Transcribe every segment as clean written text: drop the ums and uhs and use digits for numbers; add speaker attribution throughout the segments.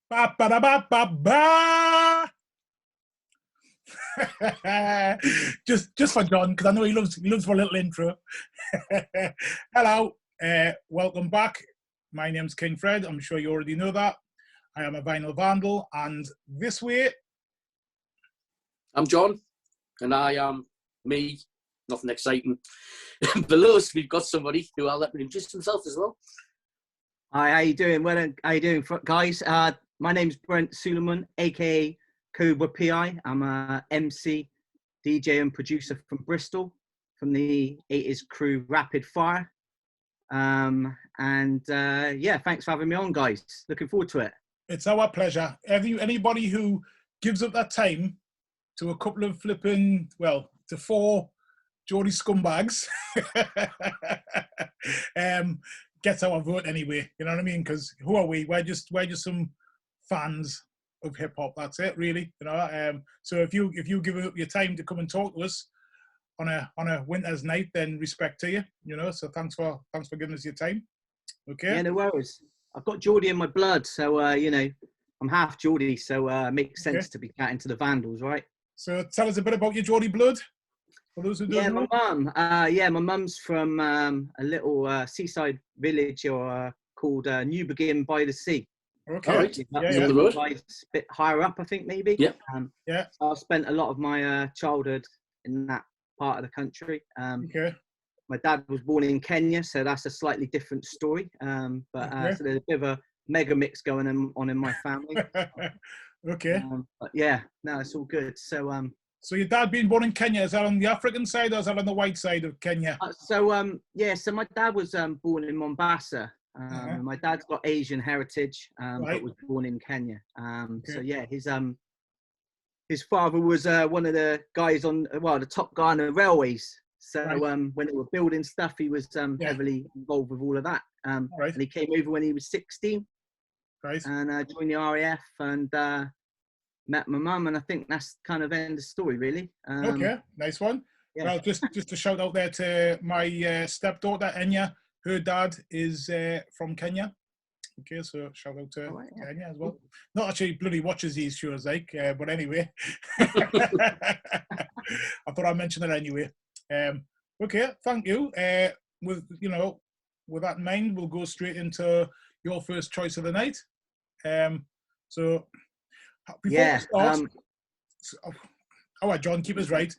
Speaker 1: Ba ba da ba ba ba. just for John, because I know he loves for a little intro. Hello, welcome back. My name's King Fred. I'm sure you already know that. I am a Vinyl Vandal, and this way,
Speaker 2: I'm John, and I am me. Nothing exciting. Below us, we've got somebody who I'll let him introduce himself as well.
Speaker 3: Hi, how you doing? Well, how you doing, guys? My name's Brent Suleiman, aka Cobra P.I. I'm a MC, DJ, and producer from Bristol, from the 80s crew Rapid Fire. Yeah, thanks for having me on, guys. Looking forward to it.
Speaker 1: It's our pleasure. Anybody who gives up that time to a couple of flipping, well, to four Geordie scumbags gets our vote anyway. You know what I mean? Because who are we? We're just some fans of hip hop. That's it, really. You know. So if you give up your time to come and talk to us on a winter's night, then respect to you. You know. So thanks for giving us your time. Okay.
Speaker 3: Yeah, no worries. I've got Geordie in my blood, so you know, I'm half Geordie, so it makes sense to be chatting to the Vandals, right?
Speaker 1: So tell us a bit about your Geordie blood. For those who don't know.
Speaker 3: My mum's from a little seaside village called Newbegin by the Sea.
Speaker 1: Okay.
Speaker 2: All right.
Speaker 1: Yeah.
Speaker 2: The road.
Speaker 3: A bit higher up, I think, maybe.
Speaker 2: Yeah.
Speaker 3: So I've spent a lot of my childhood in that part of the country.
Speaker 1: Okay.
Speaker 3: My dad was born in Kenya, so that's a slightly different story. So there's a bit of a mega mix going on in my family.
Speaker 1: Okay.
Speaker 3: But yeah, no, it's all good. So
Speaker 1: So your dad being born in Kenya, is that on the African side or is that on the white side of Kenya?
Speaker 3: So my dad was born in Mombasa. My dad's got Asian heritage, but was born in Kenya. So yeah, his father was one of the guys the top guy on the railways. So when they were building stuff, he was heavily involved with all of that. And he came over when he was 16, and joined the RAF and met my mum, and I think that's kind of end of story, really.
Speaker 1: Okay, nice one. Yeah. Well, just a shout out there to my stepdaughter Enya. Her dad is from Kenya. Okay, so shout out to Kenya as well. Not actually bloody watches these shows, but anyway. I thought I'd mention it anyway. Okay, thank you. With that in mind, we'll go straight into your first choice of the night. So before we start, all right, John, keep us right.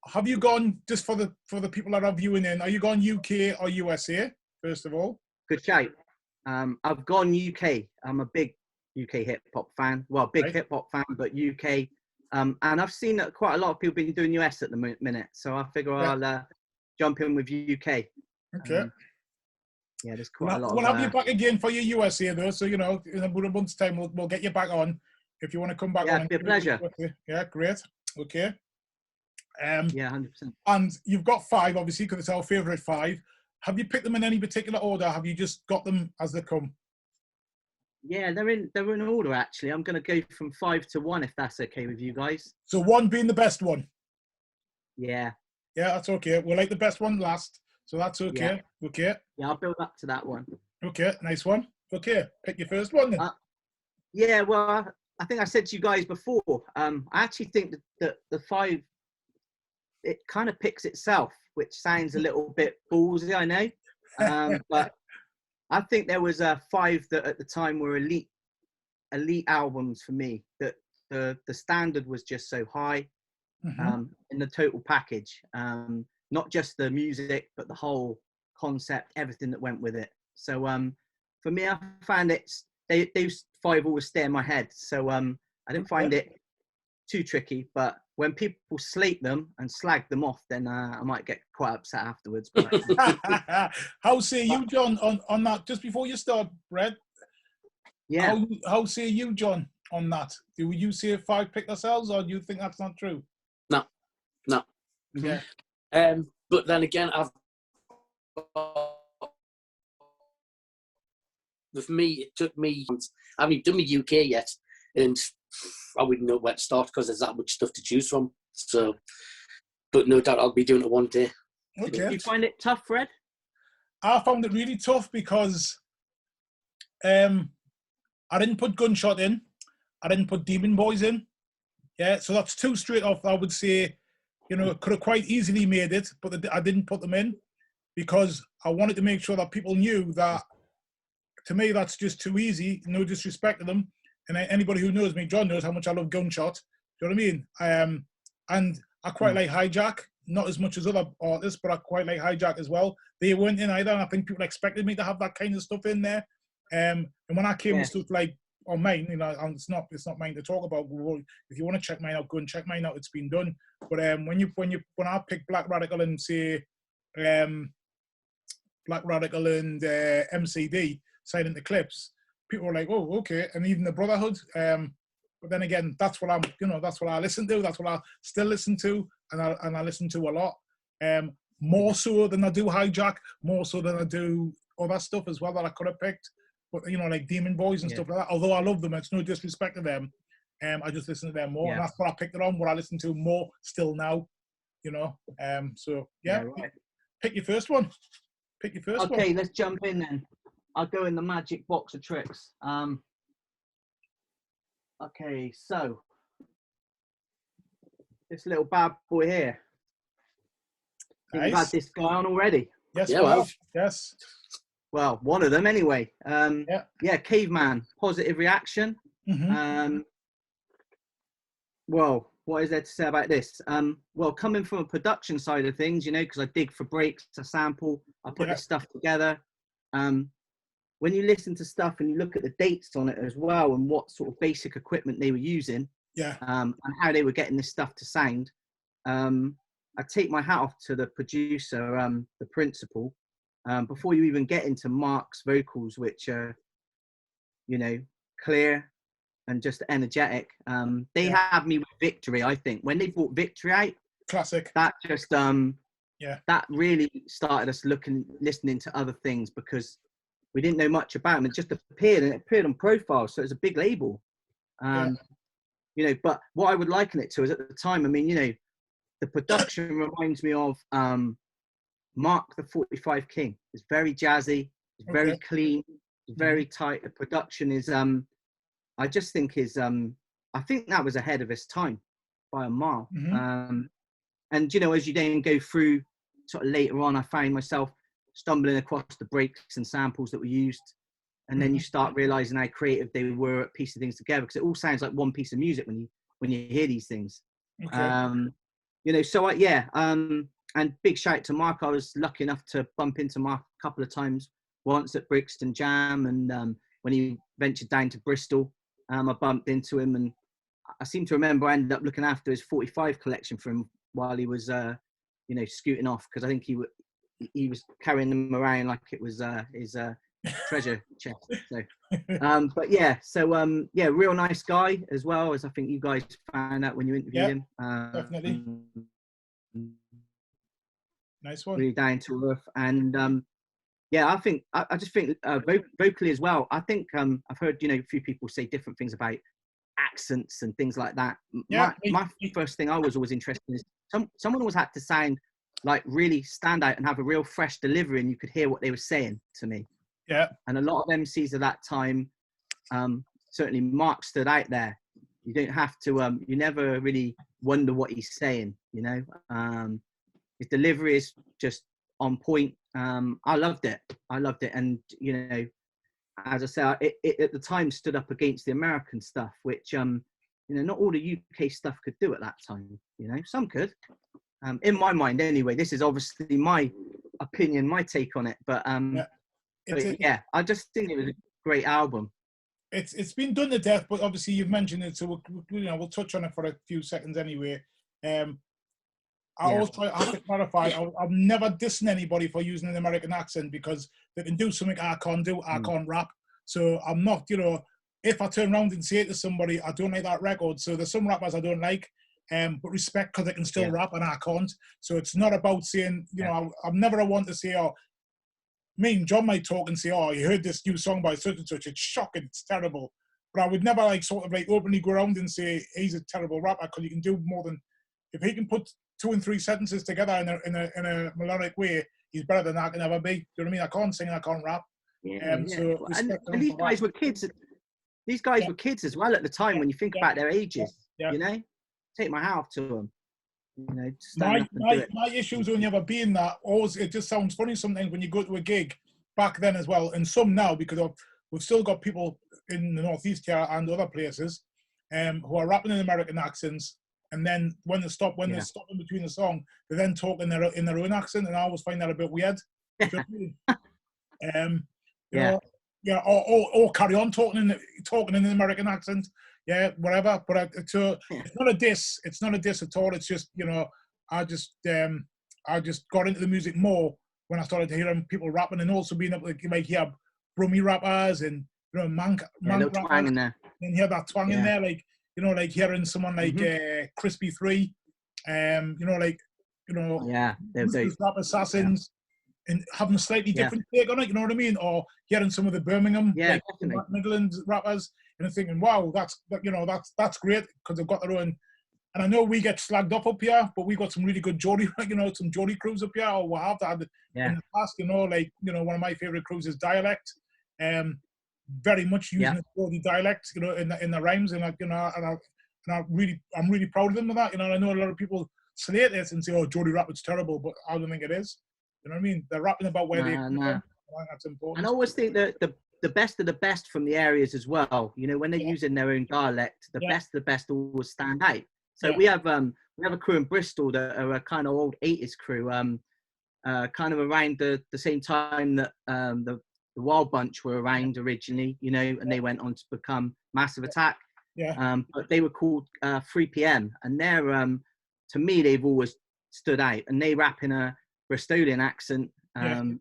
Speaker 1: Have you gone, just for the people that are viewing in, are you gone UK or USA first of all?
Speaker 3: Good shout. I've gone UK. I'm a big UK hip hop fan. Well, hip hop fan, but UK. And I've seen that quite a lot of people been doing US at the minute, so I figure I'll jump in with UK.
Speaker 1: Okay.
Speaker 3: Yeah, there's quite a lot.
Speaker 1: We'll have you back again for your USA though, so in a month's time we'll get you back on if you want to come back on.
Speaker 3: Yeah, it'd be a pleasure.
Speaker 1: Yeah, great. Okay.
Speaker 3: Yeah, 100%.
Speaker 1: And you've got 5, obviously, because it's our favourite 5. Have you picked them in any particular order? Have you just got them as they come?
Speaker 3: Yeah, they're in order actually. I'm going to go from 5 to 1 if that's okay with you guys.
Speaker 1: So 1 being the best one.
Speaker 3: Yeah.
Speaker 1: Yeah, that's okay. We'll like the best one last, so that's okay.
Speaker 3: Yeah.
Speaker 1: Okay.
Speaker 3: Yeah, I'll build up to that one.
Speaker 1: Okay, nice one. Okay, pick your first one then.
Speaker 3: Yeah, well, I think I said to you guys before. I actually think that the 5, it kind of picks itself, which sounds a little bit ballsy, I know. But I think there was 5 that at the time were elite albums for me. That the standard was just so high in the total package. Not just the music, but the whole concept, everything that went with it. So for me, I found those 5 always stay in my head. So I didn't find it too tricky, but when people slate them and slag them off, then I might get quite upset afterwards. But
Speaker 1: how say you, John, on that? Just before you start, Brett.
Speaker 3: Yeah.
Speaker 1: How say you, John, on that? Do you say 5 picked ourselves, or do you think that's not true?
Speaker 2: No.
Speaker 1: Yeah.
Speaker 2: But then again, with me, it took me. I haven't done my UK yet, and I wouldn't know where to start because there's that much stuff to choose from. So, but no doubt I'll be doing it one day.
Speaker 1: Okay.
Speaker 3: Did you find it tough, Fred?
Speaker 1: I found it really tough because I didn't put Gunshot in. I didn't put Demon Boys in. Yeah, so that's two straight off. I would say, you know, could have quite easily made it, but I didn't put them in because I wanted to make sure that people knew that. To me, that's just too easy. No disrespect to them. And anybody who knows me, John knows how much I love Gunshot. Do you know what I mean? And I quite like Hijack, not as much as other artists, but I quite like Hijack as well. They weren't in either, and I think people expected me to have that kind of stuff in there. And when I came with stuff like on mine, you know, and it's not mine to talk about. If you want to check mine out, go and check mine out. It's been done. But when I pick Black Radical and say Black Radical and MCD, Silent Eclipse, people were like, "Oh, okay," and even the Brotherhood. But then again, that's what I listen to. That's what I still listen to, and I listen to a lot. More so than I do Hijack, more so than I do other stuff as well that I could have picked. But you know, like Demon Boys and stuff like that. Although I love them, it's no disrespect to them. I just listen to them more, and that's what I picked it on. What I listen to more still now, you know. So right. Pick your first one. Pick your first one.
Speaker 3: Okay, let's jump in then. I'll go in the magic box of tricks. Okay, so this little bad boy here. Nice. You've had this guy on already.
Speaker 1: Yes, well, yes.
Speaker 3: Well, one of them anyway. Caveman, Positive Reaction.
Speaker 1: Mm-hmm.
Speaker 3: Well, what is there to say about this? Well, coming from a production side of things, you know, because I dig for breaks, I sample, I put this stuff together. When you listen to stuff and you look at the dates on it as well and what sort of basic equipment they were using, and how they were getting this stuff to sound, I take my hat off to the producer, the principal. Before you even get into Mark's vocals, which are, you know, clear and just energetic, they had me with Victory. I think when they brought Victory out,
Speaker 1: classic.
Speaker 3: That just that really started us listening to other things because we didn't know much about them. It just appeared, and it appeared on Profile, so it was a big label. You know, but what I would liken it to is at the time, I mean, you know, the production reminds me of Mark the 45 King. It's very jazzy, it's very clean, it's very tight. The production is, I just think is, I think that was ahead of its time by a mile. And, you know, as you then go through sort of later on, I found myself stumbling across the breaks and samples that were used. And then you start realizing how creative they were at piecing things together, because it all sounds like one piece of music when you hear these things. You know, so and big shout out to Mark. I was lucky enough to bump into Mark a couple of times, once at Brixton Jam, and when he ventured down to Bristol, I bumped into him, and I seem to remember I ended up looking after his 45 collection for him while he was, you know, scooting off, because I think he was carrying them around like it was his treasure chest. So, but real nice guy, as well, as I think you guys found out when you interviewed him.
Speaker 1: Definitely. Nice one.
Speaker 3: Really down to earth, and I think I just think vocally as well. I think I've heard, you know, a few people say different things about accents and things like that. My first thing I was always interested in is someone always had to sound like really stand out and have a real fresh delivery, and you could hear what they were saying to me. And a lot of MCs of that time, certainly Mark stood out there. You don't have to, you never really wonder what he's saying, you know. His delivery is just on point. I loved it. And, you know, as I say, it at the time stood up against the American stuff, which, you know, not all the UK stuff could do at that time. You know, some could. In my mind, anyway. This is obviously my opinion, my take on it. But I just think it was a great album.
Speaker 1: It's been done to death, but obviously you've mentioned it, so we'll touch on it for a few seconds anyway. I always have to clarify, I'm never dissing anybody for using an American accent, because they can do something I can't do. I can't rap. So I'm not, you know, if I turn around and say to somebody, I don't like that record. So there's some rappers I don't like, but respect, because they can still rap and I can't. So it's not about saying, you know, I'm never a one to say, oh, me and John might talk and say, oh, you heard this new song by such and such, it's shocking, it's terrible. But I would never like sort of like openly go around and say he's a terrible rapper, because you can do more than, if he can put 2 and 3 sentences together in a melodic way, he's better than I can ever be. Do you know what I mean? I can't sing, I can't rap.
Speaker 3: And these guys were kids. these guys were kids as well at the time. When you think about their ages, you know, take my hat off to them. You know, stand up and do it.
Speaker 1: My issues when you've ever been that, always, it just sounds funny sometimes when you go to a gig back then as well, and some now, because we've still got people in the Northeast here and other places who are rapping in American accents, and then when they stop in between the song, they then talk in their own accent, and I always find that a bit weird. Or carry on talking in an American accent, whatever. But it's not a diss. It's not a diss at all. It's just, you know, I just got into the music more when I started hearing people rapping, and also being able to like hear Brummy rappers and, you know, man rappers,
Speaker 3: in there.
Speaker 1: and hear that twang in there, like, you know, like hearing someone like Crispy 3, you know, like, you know, Rap Assassins. And having a slightly different take on it, you know what I mean? Or hearing some of the Birmingham, Midlands rappers, and thinking, wow, that's great, because they've got their own. And I know we get slagged up here, but we got some really good Geordie, you know, some Geordie crews up here, or we have had in the past, you know, like, you know, one of my favourite crews is Dialect, very much using the Geordie dialect, you know, in the rhymes, and like, you know, I'm really proud of them with that, you know. And I know a lot of people slate this and say, oh, Geordie rap, it's terrible, but I don't think it is. You know what I mean? They're rapping about where they come from. That's important.
Speaker 3: And I always think that the best of the best from the areas as well, you know, when they're using their own dialect, the best of the best always stand out. So we have a crew in Bristol that are a kind of old 80s crew, kind of around the same time that the Wild Bunch were around originally, you know, and they went on to become Massive Attack. But they were called 3 PM, and they're to me, they've always stood out, and they rap in a Bristolian accent, and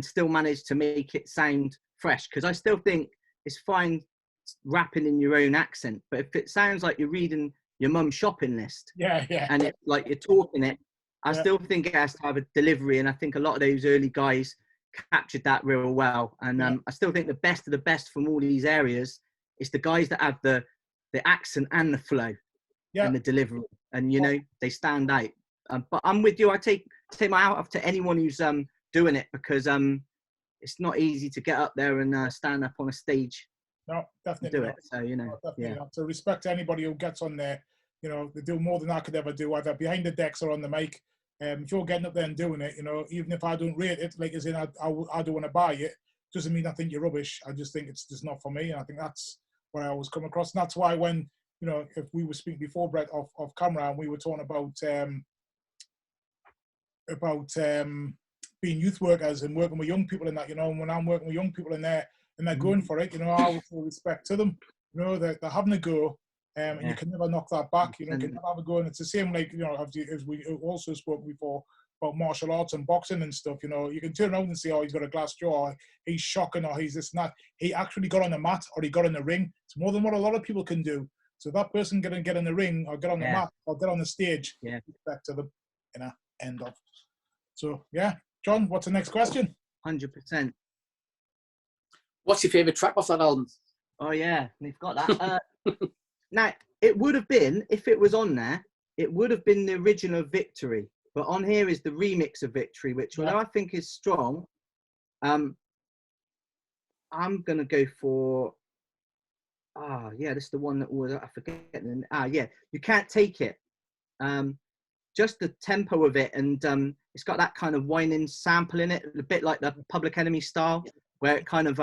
Speaker 3: still manage to make it sound fresh, because I still think it's fine rapping in your own accent, but if it sounds like you're reading your mum's shopping list and it's like you're talking it, I still think it has to have a delivery, and I think a lot of those early guys captured that real well. And I still think the best of the best from all these areas is the guys that have the accent and the flow and the delivery, and you know, they stand out. But I'm with you. I take my hat off to anyone who's doing it, because it's not easy to get up there and stand up on a stage.
Speaker 1: No, definitely
Speaker 3: do it. So, you know,
Speaker 1: So respect to anybody who gets on there. You know, they do more than I could ever do, either behind the decks or on the mic. If you're getting up there and doing it, you know, even if I don't rate it, like as in I don't want to buy it, doesn't mean I think you're rubbish. I just think it's just not for me, and I think that's what I always come across. And that's why when, you know, if we were speaking before, Brett, off camera, and we were talking about being youth workers and working with young people in that, you know, and when I'm working with young people in there and they're going for it, you know, I will show respect to them. You know, they're having a go, and you can never knock that back. You know, you can never have a go, and it's the same, like, you know, as we also spoke before about martial arts and boxing and stuff. You know, you can turn around and say, oh, he's got a glass jaw, or he's shocking, or he's this and that. He actually got on the mat, or he got in the ring. It's more than what a lot of people can do. So that person can get in the ring, or get on the mat, or get on the stage. Respect to them. You know, end of. So, John, what's the next question?
Speaker 3: 100%.
Speaker 2: What's your favourite track off that album?
Speaker 3: Oh, yeah, we've got that. Now, it would have been, if it was on there, it would have been the original Victory. But on here is the remix of Victory, which, although I think is strong, I'm going to go for, this is the one that was, I forget. You Can't Take It. Just the tempo of it, and it's got that kind of whining sample in it, a bit like the Public Enemy style, where it kind of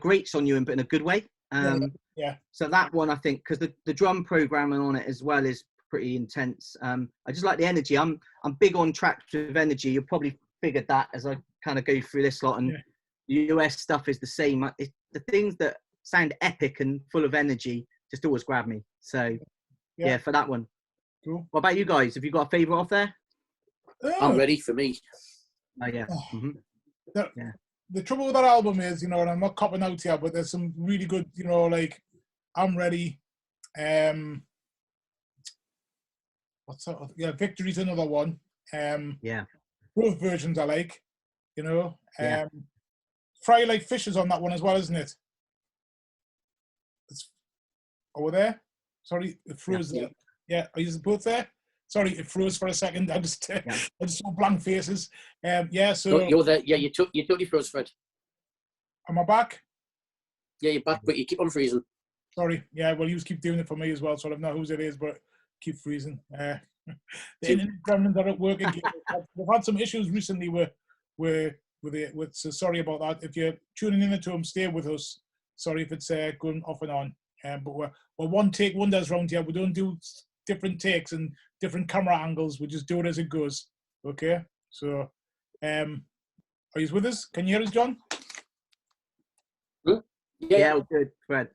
Speaker 3: grates on you, but in a good way. So that one, I think, because the drum programming on it as well is pretty intense. I just like the energy. I'm big on tracks with energy. You'll probably figured that as I kind of go through this lot, and US stuff is the same. It's the things that sound epic and full of energy just always grab me. So for that one.
Speaker 1: Cool.
Speaker 3: What about you guys? Have you got a favourite off there?
Speaker 2: I'm ready for me.
Speaker 3: Oh, yeah.
Speaker 1: The trouble with that album is, you know, and I'm not copping out here, but there's some really good, you know, like I'm Ready. What's that? Yeah, Victory's another one. Both versions I like, you know. Fry Like Fish is on that one as well, isn't it? It's over there. Sorry, it froze there. Yeah, are you both there? Sorry, it froze for a second. I just saw blank faces. So
Speaker 2: you're there. Yeah, you totally froze, Fred.
Speaker 1: Am I back?
Speaker 2: Yeah, you're back, but you keep on freezing.
Speaker 1: Sorry. Yeah, well, you just keep doing it for me as well, so I don't know whose it is, but keep freezing. The internet gremlins are at work again. We've had some issues recently with so sorry about that. If you're tuning in to them, stay with us. Sorry if it's going off and on. But we're one take wonders around here. We don't do different takes and different camera angles. We just do it as it goes. Okay? So, are you with us? Can you hear us, John?
Speaker 3: Yeah, good, Fred.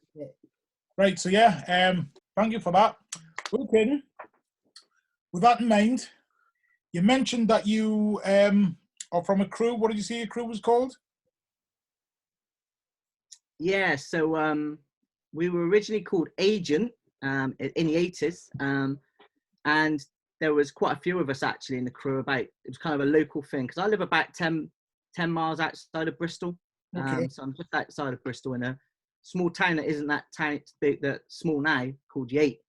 Speaker 1: Right, so yeah, thank you for that. Okay, with that in mind, you mentioned that you are from a crew. What did you say your crew was called?
Speaker 3: Yeah, so we were originally called Agent in the 80s, and there was quite a few of us actually in the crew. It was kind of a local thing, because I live about 10 miles outside of Bristol.
Speaker 1: Okay.
Speaker 3: So I'm just outside of Bristol in a small town that isn't that big, that small now, called Yate.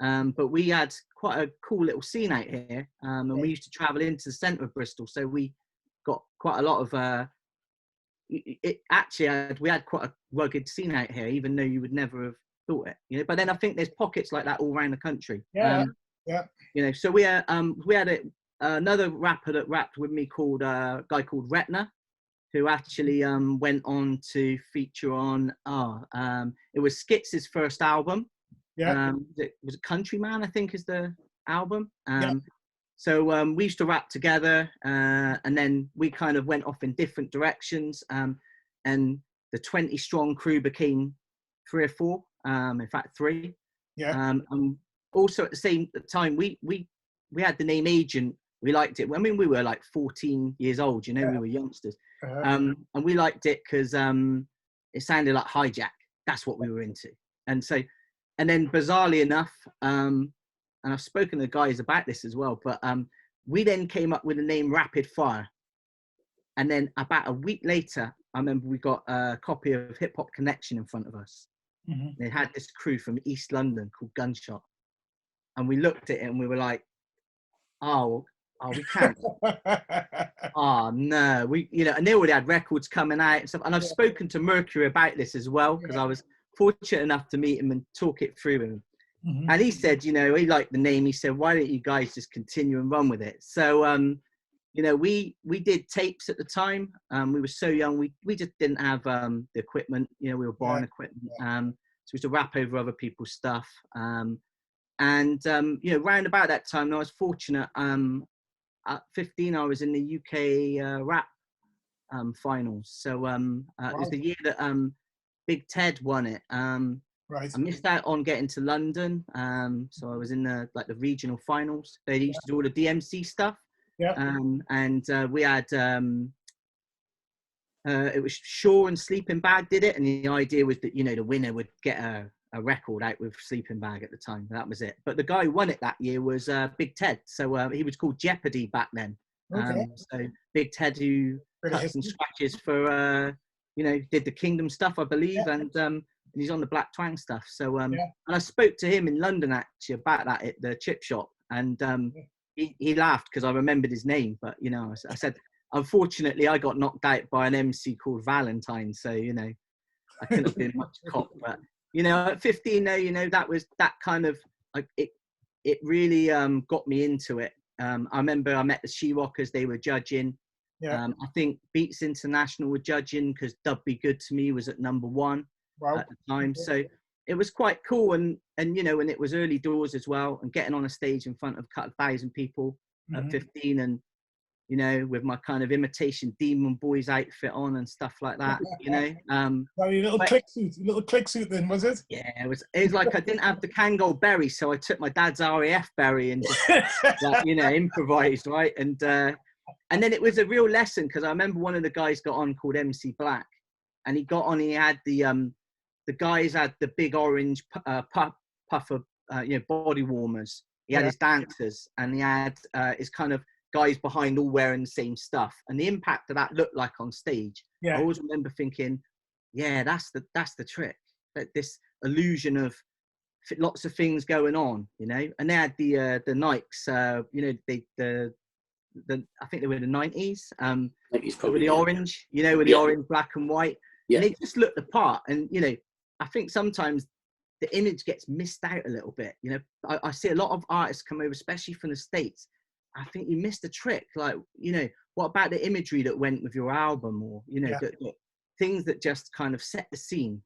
Speaker 3: But we had quite a cool little scene out here, and we used to travel into the centre of Bristol. So we got quite a lot of. We had quite a rugged scene out here, even though you would never have thought it. You know, but then I think there's pockets like that all around the country.
Speaker 1: Yeah.
Speaker 3: You know, so we had another rapper that rapped with me called a guy called Retna, who actually went on to feature on it was Skits' first album. It was Countryman, I think, is the album. So we used to rap together, and then we kind of went off in different directions, and the 20 strong crew became 3 or 4, in fact 3. And also at the same time we had the name Agent. We liked it. I mean, we were like 14 years old, you know, we were youngsters. And we liked it because it sounded like hijack. That's what we were into. And so, and then bizarrely enough, and I've spoken to the guys about this as well, but we then came up with the name Rapid Fire. And then about a week later, I remember we got a copy of Hip Hop Connection in front of us. They had this crew from East London called Gunshot. And we looked at it and we were like, oh, we can't. Oh no, and they already had records coming out and stuff. And I've spoken to Mercury about this as well, because I was fortunate enough to meet him and talk it through with him. And he said, you know, he liked the name. He said, why don't you guys just continue and run with it? So, you know, we did tapes at the time. We were so young, we just didn't have the equipment. You know, we were borrowing equipment. So we used to rap over other people's stuff. And you know, round about that time, I was fortunate. At 15, I was in the UK rap finals. So it was the year that Big Ted won it. I missed out on getting to London. So I was in the regional finals. They used to do all the DMC stuff. And we had it was Shaw and Sleeping Bag did it, and the idea was that, you know, the winner would get a record out with Sleeping Bag at the time. That was it. But the guy who won it that year was Big Ted. So he was called Jeopardy back then. So Big Ted, who cuts and scratches for, you know, did the Kingdom stuff, I believe, and he's on the Black Twang stuff. So and I spoke to him in London actually about that at the chip shop, and he laughed because I remembered his name. But, you know, I said, unfortunately, I got knocked out by an MC called Valentine. So, you know, I couldn't have been much cop. But, you know, at 15, though, you know, that was that kind of, like, it really got me into it. I remember I met the She-Rockers, they were judging. I think Beats International were judging because Dub Be Good to Me was at #1 at the time. So it was quite cool. And you know, and it was early doors as well, and getting on a stage in front of a couple of 1,000 people at 15, and, you know, with my kind of imitation Demon Boys outfit on and stuff like that, you know.
Speaker 1: Your little click suit then, was it?
Speaker 3: Yeah, it was like I didn't have the Kangol berry, so I took my dad's RAF berry and just, like, you know, improvised, right? And then it was a real lesson, because I remember one of the guys got on called MC Black, and he got on, he had the guys had the big orange puffer, you know, body warmers. He had his dancers, and he had his kind of guys behind all wearing the same stuff, and the impact of that looked like on stage. I always remember thinking, yeah, that's the trick, that this illusion of lots of things going on, you know. And they had the Nikes, you know, the I think they were the 90s,
Speaker 2: 90s
Speaker 3: probably, with the orange, you know, with the orange, black and white. And they just look the part. And, you know, I think sometimes the image gets missed out a little bit. You know, I see a lot of artists come over, especially from the States. I think you missed a trick. Like, you know, what about the imagery that went with your album, or, you know, the things that just kind of set the scene.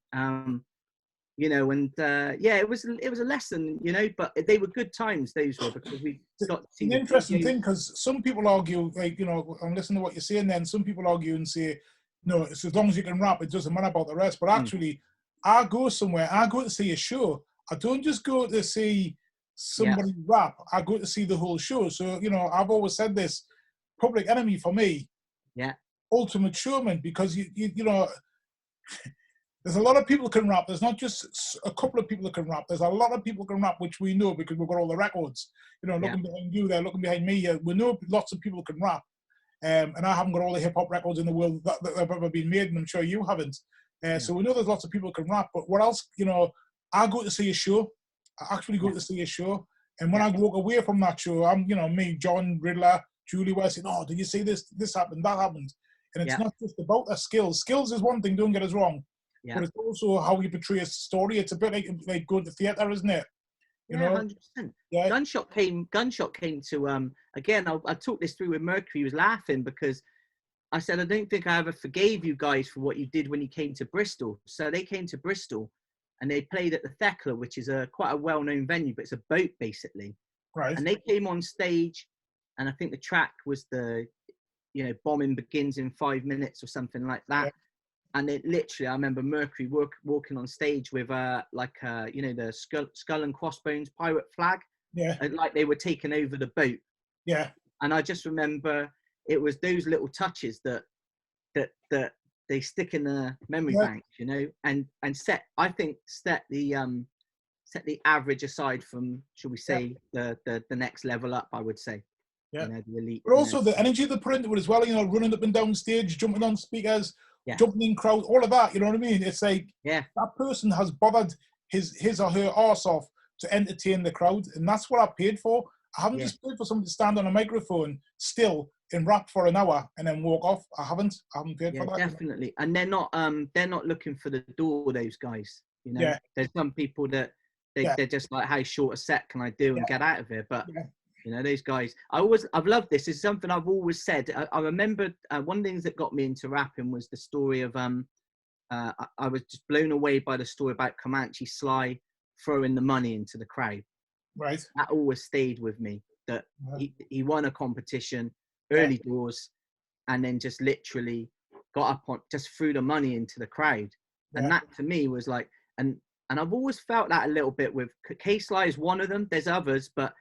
Speaker 3: You know, and it was a lesson, you know, but they were good times, those were, because we got to see
Speaker 1: an interesting thing, because some people argue, like, you know, I'm listening to what you're saying then, some people argue and say, no, it's as long as you can rap, it doesn't matter about the rest. But actually, I go somewhere, I go to see a show. I don't just go to see somebody rap, I go to see the whole show. So, you know, I've always said this, Public Enemy for me, ultimate showman, because you know, there's a lot of people can rap. There's not just a couple of people that can rap. There's a lot of people can rap, which we know because we've got all the records. You know, looking behind you there, looking behind me here, we know lots of people can rap. And I haven't got all the hip-hop records in the world that have ever been made, and I'm sure you haven't. So we know there's lots of people can rap. But what else, you know, I go to see a show. I actually go to see a show. And when I walk away from that show, I'm, you know, me, John, Riddler, Julie, we're saying, oh, did you see this? This happened, that happened. And it's not just about the skills. Skills is one thing, don't get us wrong. But it's also how you portray a story. It's a bit like going to theatre, isn't it? You know?
Speaker 3: 100%. Yeah. Gunshot came to, again, I talked this through with Mercury. He was laughing because I said, I don't think I ever forgave you guys for what you did when you came to Bristol. So they came to Bristol and they played at the Thekla, which is quite a well-known venue, but it's a boat basically.
Speaker 1: Right.
Speaker 3: And they came on stage, and I think the track was the, you know, bombing begins in 5 minutes or something like that. And it literally, I remember Mercury walking on stage with you know, the skull and crossbones pirate flag. Like they were taking over the boat. And I just remember it was those little touches that they stick in the memory bank, you know, and set the average aside from, shall we say, the next level up, I would say. You know, the elite.
Speaker 1: But also the energy they put into it as well, you know, running up and down stage, jumping on speakers, jumping in crowd, all of that, you know what I mean? It's like that person has bothered his or her arse off to entertain the crowd, and that's what I paid for. I haven't just paid for somebody to stand on a microphone still and rap for an hour and then walk off. I haven't paid for that.
Speaker 3: Definitely. And they're not looking for the door, those guys. You know, there's some people that they're just like, how short a set can I do and get out of here? But you know, those guys, I've loved this. It's something I've always said. I remember one of the things that got me into rapping was the story of, I was just blown away by the story about Comanche Sly throwing the money into the crowd.
Speaker 1: Right.
Speaker 3: That always stayed with me, that he won a competition early doors and then just literally got up on, just threw the money into the crowd. And that to me was like, and I've always felt that a little bit with K-Sly is one of them. There's others, but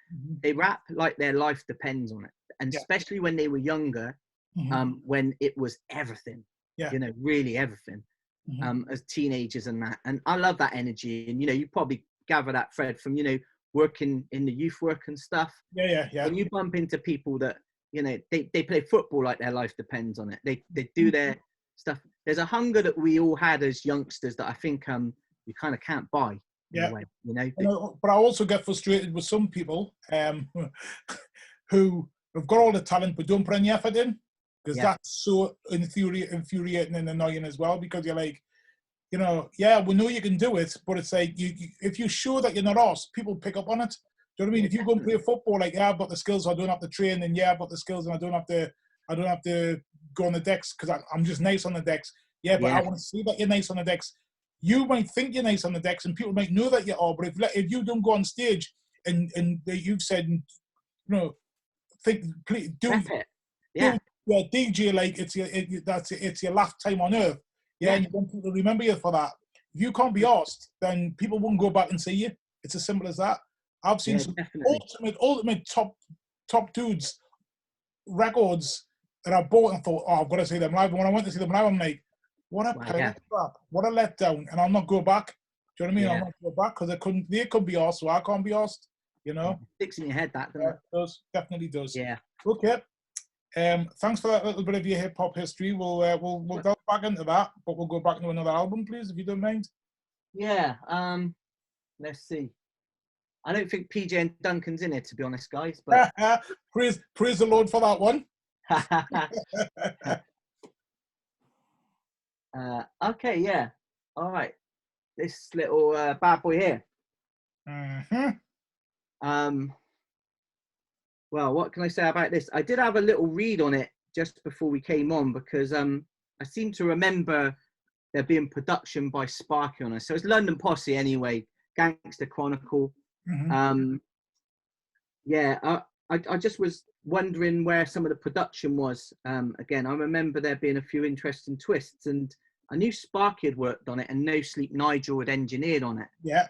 Speaker 3: they rap like their life depends on it. And especially when they were younger, when it was everything, you know, really everything, as teenagers and that. And I love that energy. And, you know, you probably gather that, Fred, from, you know, working in the youth work and stuff. When you bump into people that, you know, they play football like their life depends on it. They do their stuff. There's a hunger that we all had as youngsters that I think, you kind of can't buy in a way, you know.
Speaker 1: But I also get frustrated with some people who have got all the talent but don't put any effort in, because that's so infuriating and annoying as well, because you're like, you know, we know you can do it, but it's like, if you show that you're not us, people pick up on it. Do you know what I mean? If you go and play football, like, I've got the skills, I don't have to train, and I've got the skills, and I don't have to go on the decks because I'm just nice on the decks. But I want to see that you're nice on the decks. You might think you're nice on the decks, and people might know that you are. But if you don't go on stage and you've said, you know, please do DJ like it's your last time on earth. And you want people to remember you for that. If you can't be asked, then people won't go back and see you. It's as simple as that. I've seen some ultimate top dudes records that I bought and thought, I've got to see them live. And when I went to see them live, I'm like, what a pile of crap, what a letdown, and I'll not go back. Do you know what I mean? I'll not go back because they could be asked, so I can't be asked. You know,
Speaker 3: sticks in your head, that doesn't it?
Speaker 1: It does, definitely does.
Speaker 3: Okay.
Speaker 1: Thanks for that little bit of your hip hop history. We'll delve back into that, but we'll go back into another album, please, if you don't mind.
Speaker 3: Let's see. I don't think PJ and Duncan's in it, to be honest, guys. But
Speaker 1: praise the Lord for that one.
Speaker 3: Okay, yeah. All right. This little bad boy here. Well, what can I say about this? I did have a little read on it just before we came on because I seem to remember there being production by Sparky on it. So it's London Posse anyway, Gangster Chronicle. Yeah, I just was wondering where some of the production was. Again, I remember there being a few interesting twists, and I knew Sparky had worked on it and No Sleep Nigel had engineered on it.
Speaker 1: Yeah.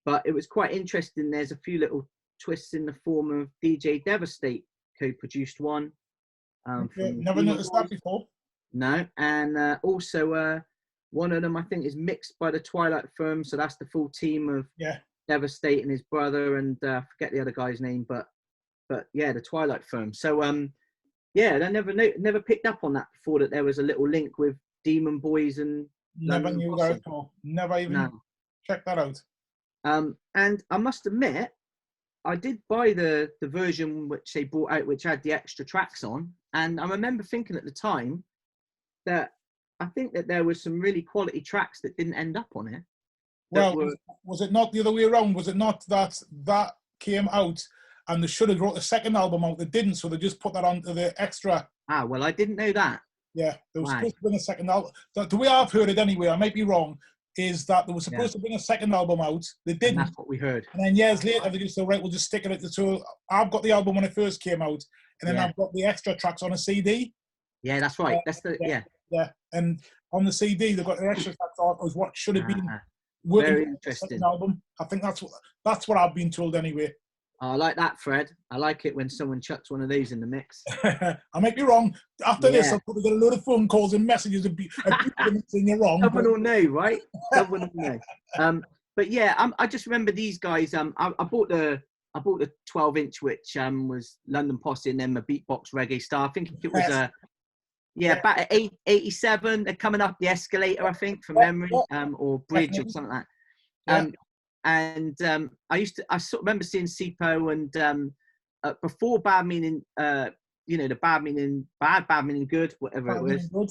Speaker 3: But it was quite interesting. There's a few little twists in the form of DJ Devastate co-produced one.
Speaker 1: Never noticed that before.
Speaker 3: No, and also one of them I think is mixed by the Twilight Firm, so that's the full team of Devastate and his brother, and forget the other guy's name, but yeah, the Twilight Firm. So yeah, I never picked up on that before, that there was a little link with Demon Boys and
Speaker 1: never knew that at all. Never even checked that out.
Speaker 3: And I must admit, I did buy the version which they brought out, which had the extra tracks on, and I remember thinking at the time that I think that there was some really quality tracks that didn't end up on it.
Speaker 1: Well, was it not the other way around? Was it not that came out and they should have brought the second album out? They didn't, so they just put that onto the extra.
Speaker 3: Ah, well, I didn't know that.
Speaker 1: Yeah, they were supposed to bring a second album. The way I've heard it anyway, I might be wrong, is that they were supposed to bring a second album out. They didn't.
Speaker 3: And that's what we heard.
Speaker 1: And then years later, they just said, right, we'll just stick it at the two. I've got the album when it first came out, and then I've got the extra tracks on a CD.
Speaker 3: Yeah, that's right. That's the
Speaker 1: Yeah, and on the CD, they've got the extra tracks on as what should have been
Speaker 3: very interesting
Speaker 1: album. I think that's what I've been told anyway.
Speaker 3: I like that, Fred. I like it when someone chucks one of these in the mix.
Speaker 1: I might be wrong. After this, I'll probably get a load of phone calls and messages of people saying you're wrong.
Speaker 3: Someone will know, right? Someone will know. But yeah, I just remember these guys. I bought the 12-inch, which was London Posse, and then the Beatbox Reggae Star. I think it was about 87. They're coming up the escalator, I think, from memory, or bridge or something like that. And I sort of remember seeing Sipo, and before Bad Meaning, the Bad Meaning Good, whatever it was. Good,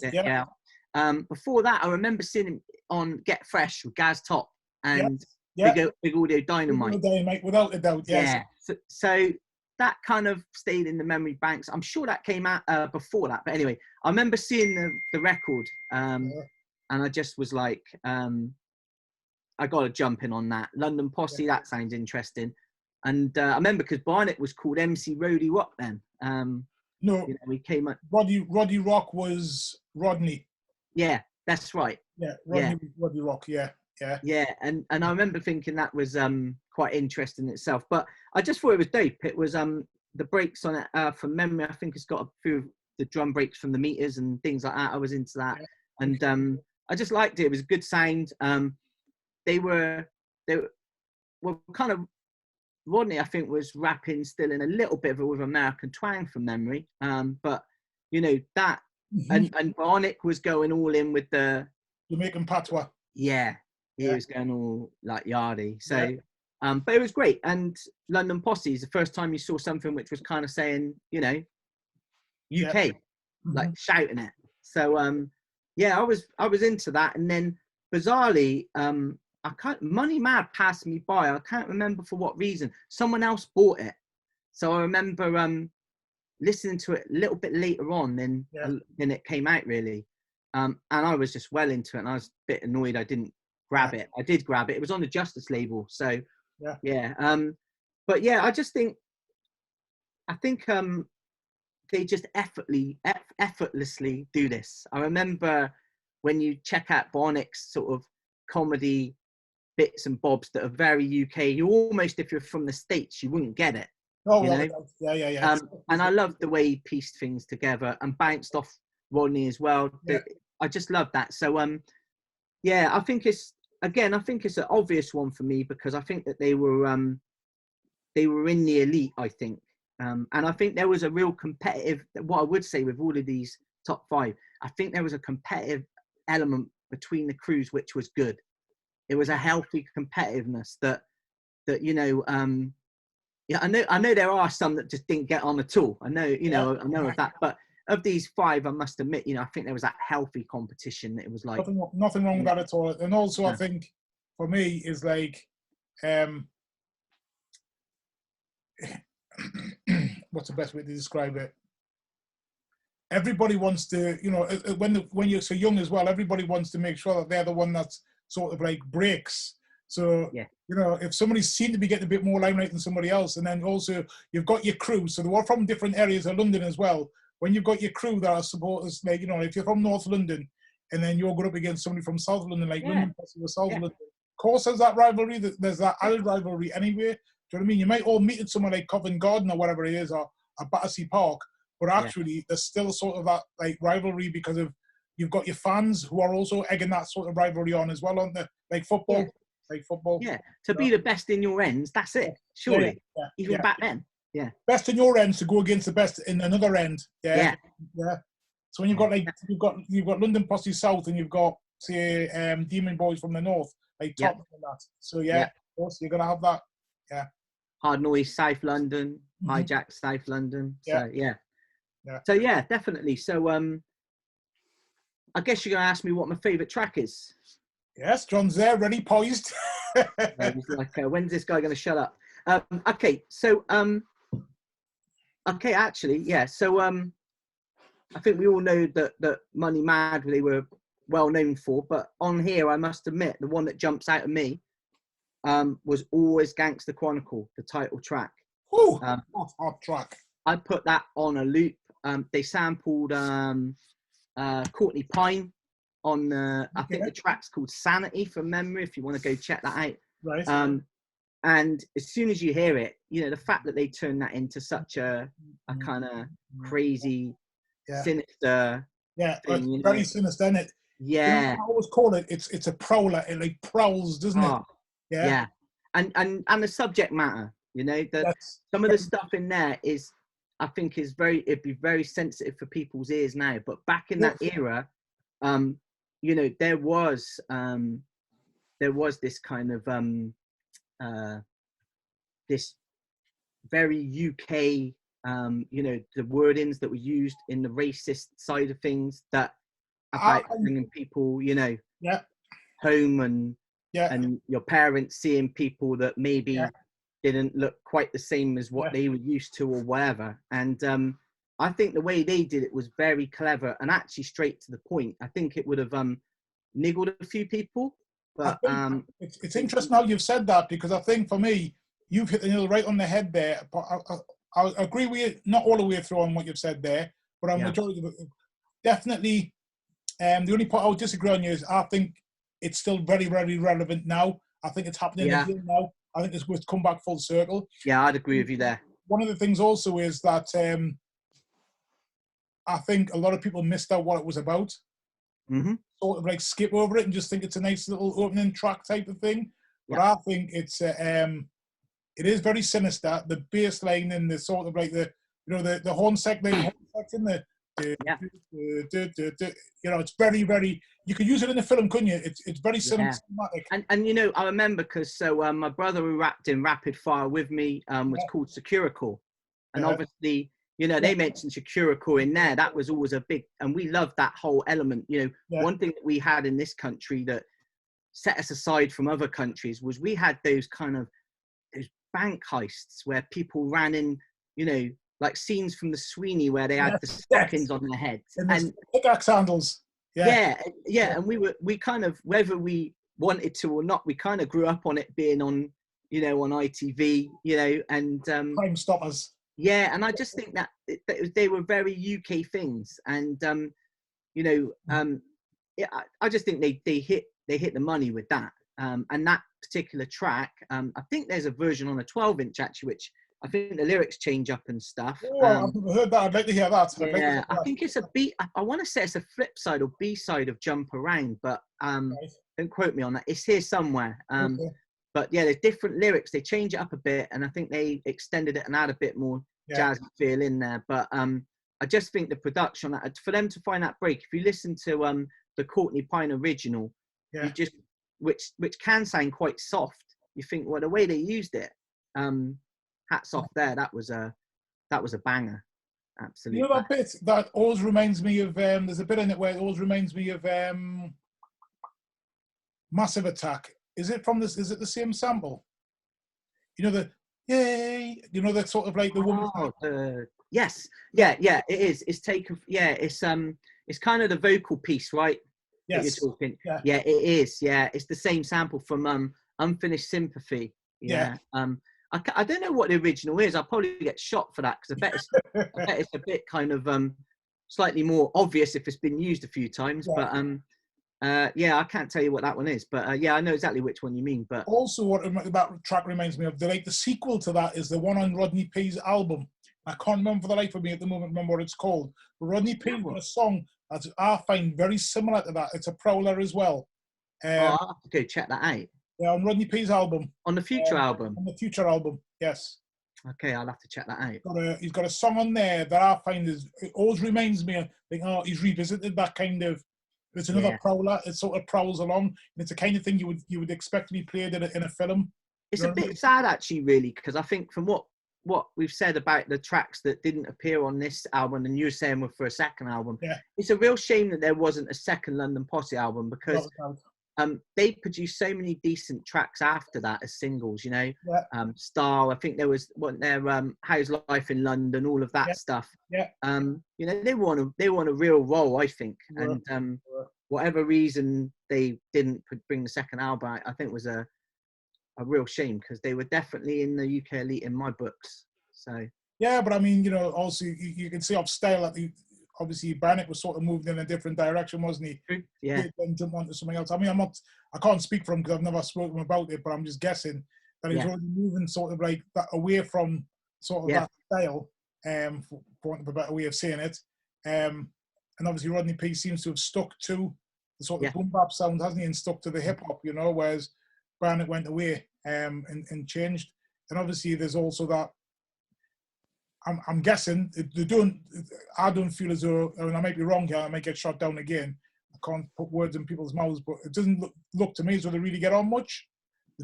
Speaker 3: before that, I remember seeing him on Get Fresh with Gaz Top and Big Audio Dynamite.
Speaker 1: Without a doubt, yes.
Speaker 3: Yeah. So that kind of stayed in the memory banks. I'm sure that came out before that, but anyway, I remember seeing the record, and I just was like, I got to jump in on that. London Posse, that sounds interesting. And I remember because Barnett was called MC Roddy Rock then. We came up.
Speaker 1: Roddy Rock was Rodney.
Speaker 3: Yeah, that's right.
Speaker 1: Yeah, Roddy Rock. Yeah.
Speaker 3: And I remember thinking that was quite interesting in itself. But I just thought it was dope. It was the breaks on it from memory. I think it's got a few of the drum breaks from the meters and things like that. I was into that, and I just liked it. It was a good sound. They were kind of, Rodney, I think, was rapping still in a little bit of American twang from memory. But that, and Barnick was going all in with the
Speaker 1: Jamaican patois.
Speaker 3: Yeah, he was going all like Yardie. So, but it was great. And London Posse is the first time you saw something which was kind of saying, UK, like shouting it. So, I was into that. And then bizarrely, Money Mad passed me by. I can't remember for what reason. Someone else bought it. So I remember listening to it a little bit later on than it came out, really. And I was just well into it, and I was a bit annoyed I didn't grab it. I did grab it. It was on the Justice label. So, but yeah, I think they just effortlessly do this. I remember when you check out Barnick's sort of comedy bits and bobs that are very UK, you almost, if you're from the States, you wouldn't get it.
Speaker 1: Yeah.
Speaker 3: And I loved the way he pieced things together and bounced off Rodney as well. I just love that. So I think it's an obvious one for me, because I think that they were in the elite, I think. And I think there was a real competitive, what I would say with all of these top five, I think there was a competitive element between the crews which was good. It was a healthy competitiveness that I know there are some that just didn't get on at all. I know, I know of that, but of these 5, I must admit, I think there was that healthy competition. It was like
Speaker 1: nothing wrong with that at all. And also, I think for me is like, what's the best way to describe it? Everybody wants to, when you're so young as well, everybody wants to make sure that they're the one that's sort of like breaks. So, if somebody's seen to be getting a bit more limelight than somebody else, and then also you've got your crew, so they're all from different areas of London as well. When you've got your crew that are supporters, like, if you're from North London and then you're going up against somebody from South London, like London or South London, of course there's that rivalry, there's that added rivalry anyway. Do you know what I mean? You might all meet at somewhere like Covent Garden or whatever it is, or Battersea Park, but actually there's still sort of that like rivalry because of you've got your fans who are also egging that sort of rivalry on as well, aren't they? Like football.
Speaker 3: Yeah.
Speaker 1: Like football.
Speaker 3: Yeah. To be the best in your ends, that's it. Surely. Even back then. Yeah.
Speaker 1: Best in your ends to go against the best in another end. Yeah. So when you've got like you've got London Posse South and you've got say Demon Boys from the North, like top and that. So of course you're gonna have that. Yeah.
Speaker 3: Hard Noise South London, Hijack South London. So So definitely. So I guess you're gonna ask me what my favourite track is.
Speaker 1: Yes, John's there, ready, poised.
Speaker 3: He's like, when's this guy gonna shut up? Okay, so so I think we all know that Money Mad they were well known for, but on here I must admit the one that jumps out at me was always Gangster Chronicle, the title track.
Speaker 1: Ooh, hot track.
Speaker 3: I put that on a loop. They sampled Courtney Pine on I think the track's called Sanity from memory, if you want to go check that out.
Speaker 1: Right.
Speaker 3: And as soon as you hear it, the fact that they turn that into such a kind of crazy, sinister thing,
Speaker 1: very sinister, isn't it?
Speaker 3: Yeah.
Speaker 1: I always call it, it's a prowler. It like prowls, doesn't it?
Speaker 3: Yeah. And the subject matter, some of the stuff in there is, I think it'd be very sensitive for people's ears now. But back in that era, there was this kind of this very UK, the wordings that were used in the racist side of things that about bringing people, home and your parents seeing people that maybe didn't look quite the same as what they were used to or whatever. And I think the way they did it was very clever and actually straight to the point. I think it would have niggled a few people. But
Speaker 1: it's interesting how you've said that, because I think for me, you've hit the nail right on the head there. But I agree with you, not all the way through on what you've said there, but I'm majority of it. Definitely, the only part I would disagree on you is I think it's still very, very relevant now. I think it's happening again now. I think it's come back full circle.
Speaker 3: Yeah, I'd agree with you there.
Speaker 1: One of the things also is that I think a lot of people missed out what it was about.
Speaker 3: Mm-hmm.
Speaker 1: Sort of like skip over it and just think it's a nice little opening track type of thing. But I think it's it is very sinister. The bass line and the sort of like the horn section, it's very, very. You could use it in the film, couldn't you? It's very cinematic.
Speaker 3: And I remember because my brother who rapped in Rapid Fire with me was called Securical, and obviously they mentioned Securical in there. That was always a big, and we loved that whole element. One thing that we had in this country that set us aside from other countries was we had those bank heists where people ran in, like scenes from the Sweeney where they had the stockings on their heads
Speaker 1: and pickaxe handles.
Speaker 3: And we kind of, whether we wanted to or not, we kind of grew up on it being on, on ITV, and
Speaker 1: Crime Stoppers.
Speaker 3: Yeah, and I just think that they were very UK things, and I just think they hit the money with that, and that particular track. I think there's a version on a 12-inch actually, which I think the lyrics change up and stuff.
Speaker 1: Oh, I've never heard that. I'd like to hear that.
Speaker 3: I think it's a B. I want to say it's a flip side or B side of Jump Around, but don't quote me on that. It's here somewhere. But yeah, there's different lyrics. They change it up a bit, and I think they extended it and add a bit more jazzy feel in there. But I just think the production on that, for them to find that break, if you listen to the Courtney Pine original, you just which can sound quite soft. You think, well, the way they used it, hats off there. That was a banger. Absolutely.
Speaker 1: You know that bit that always reminds me of, there's a bit in it where it always reminds me of Massive Attack. Is it from this? Is it the same sample? You know the yay. You know that sort of like the woman.
Speaker 3: Yes, yeah, it is. It's taken. Yeah, it's kind of the vocal piece, right?
Speaker 1: Yes.
Speaker 3: That you're talking.
Speaker 1: Yeah.
Speaker 3: Yeah, it is. Yeah, it's the same sample from Unfinished Sympathy. Yeah. I don't know what the original is. I'll probably get shot for that because I bet it's a bit kind of slightly more obvious if it's been used a few times.
Speaker 1: Yeah.
Speaker 3: But yeah, I can't tell you what that one is. But yeah, I know exactly which one you mean. But
Speaker 1: also, what that track reminds me of, the sequel to that is the one on Rodney P.'s album. I can't remember for the life of me at the moment. Remember what it's called? But Rodney P. got a song that I find very similar to that. It's a prowler as well.
Speaker 3: I'll have to go check that out.
Speaker 1: Yeah, on Rodney P.'s album.
Speaker 3: On the Future album?
Speaker 1: On the Future album, yes.
Speaker 3: Okay, I'll have to check that out.
Speaker 1: He's got a song on there that I find it always reminds me of, he's revisited that kind of, it's another prowler, it sort of prowls along, and it's the kind of thing you would expect to be played in a film.
Speaker 3: It's a bit sad, actually, really, because I think from what we've said about the tracks that didn't appear on this album, and you were saying were for a second album, it's a real shame that there wasn't a second London Posse album, because they produced so many decent tracks after that as singles, you know. Star, I think there was How's Life in London, all of that stuff. You know, they won a real role, I think. And whatever reason they didn't bring the second album, I think was a real shame, because they were definitely in the UK elite in my books. So
Speaker 1: yeah, but I mean, you know, also you can see off style that obviously Barnett was sort of moved in a different direction, wasn't he?
Speaker 3: Yeah.
Speaker 1: Then jump onto something else. I mean, I can't speak for him because I've never spoken about it, but I'm just guessing that he's already moving sort of like that away from sort of that style, for want of a better way of saying it. And obviously Rodney P seems to have stuck to the sort of boom bap sound, hasn't he, and stuck to the hip hop, you know, whereas Barnett went away and changed. And obviously there's also that, I'm guessing I don't feel as though, and I might be wrong here, I might get shot down again. I can't put words in people's mouths, but it doesn't look to me as though they really get on much.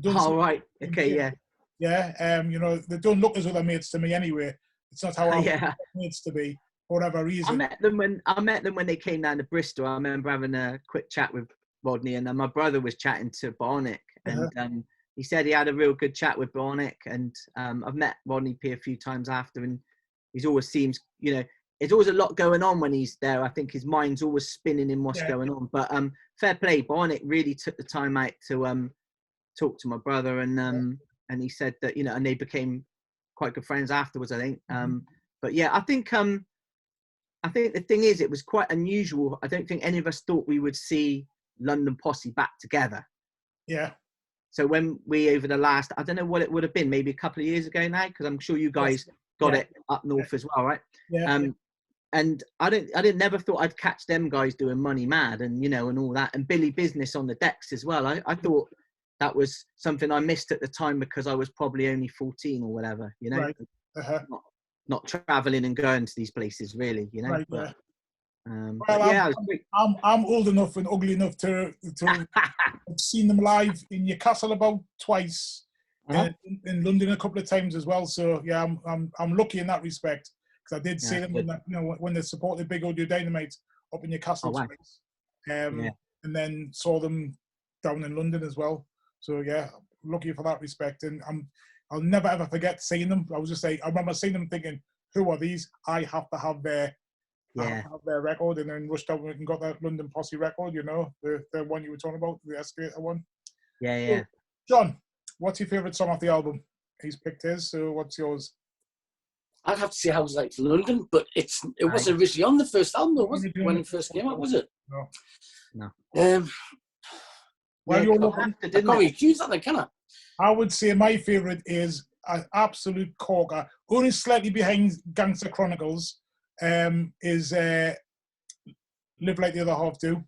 Speaker 3: Right. Okay. Yeah.
Speaker 1: Yeah. You know, they don't look as though they're mates to me anyway. It's not how I want mates to be, for whatever reason.
Speaker 3: I met them when they came down to Bristol. I remember having a quick chat with Rodney, and then my brother was chatting to Barnick, and he said he had a real good chat with Barnick. And I've met Rodney P a few times after, and he's always seems, you know, there's always a lot going on when he's there. I think his mind's always spinning in what's going on. But fair play, Barnick really took the time out to talk to my brother, and he said that, you know, and they became quite good friends afterwards, I think. But yeah, I think the thing is, it was quite unusual. I don't think any of us thought we would see London Posse back together.
Speaker 1: Yeah.
Speaker 3: So when we, over the last, I don't know what it would have been, maybe a couple of years ago now, because I'm sure you guys got it up north as well, right? And I never thought I'd catch them guys doing Money Mad and, you know, and all that, and Billy Business on the decks as well. I thought that was something I missed at the time because I was probably only 14 or whatever, you know, not traveling and going to these places really, you know. But
Speaker 1: I'm old enough and ugly enough to have seen them live in Newcastle about twice, in London a couple of times as well. So yeah, I'm lucky in that respect, because I did see them when they supported Big Audio Dynamite up in Newcastle twice, and then saw them down in London as well. So yeah, lucky for that respect, and I'll never ever forget seeing them. I was just say, I remember seeing them thinking, who are these? I have to have their record, and then rushed out and got that London Posse record, you know, the one you were talking about, the Escalator one. So, John, what's your favourite song off the album? He's picked his, so what's yours?
Speaker 2: I'd have to say How's Life in London, but it wasn't originally on the first album, was it? When it first came out, was it?
Speaker 3: No.
Speaker 1: Well,
Speaker 2: I can't really choose that then, can I?
Speaker 1: I would say my favourite is an absolute corker, only slightly behind Gangster Chronicles, is Live Like the Other Half Do.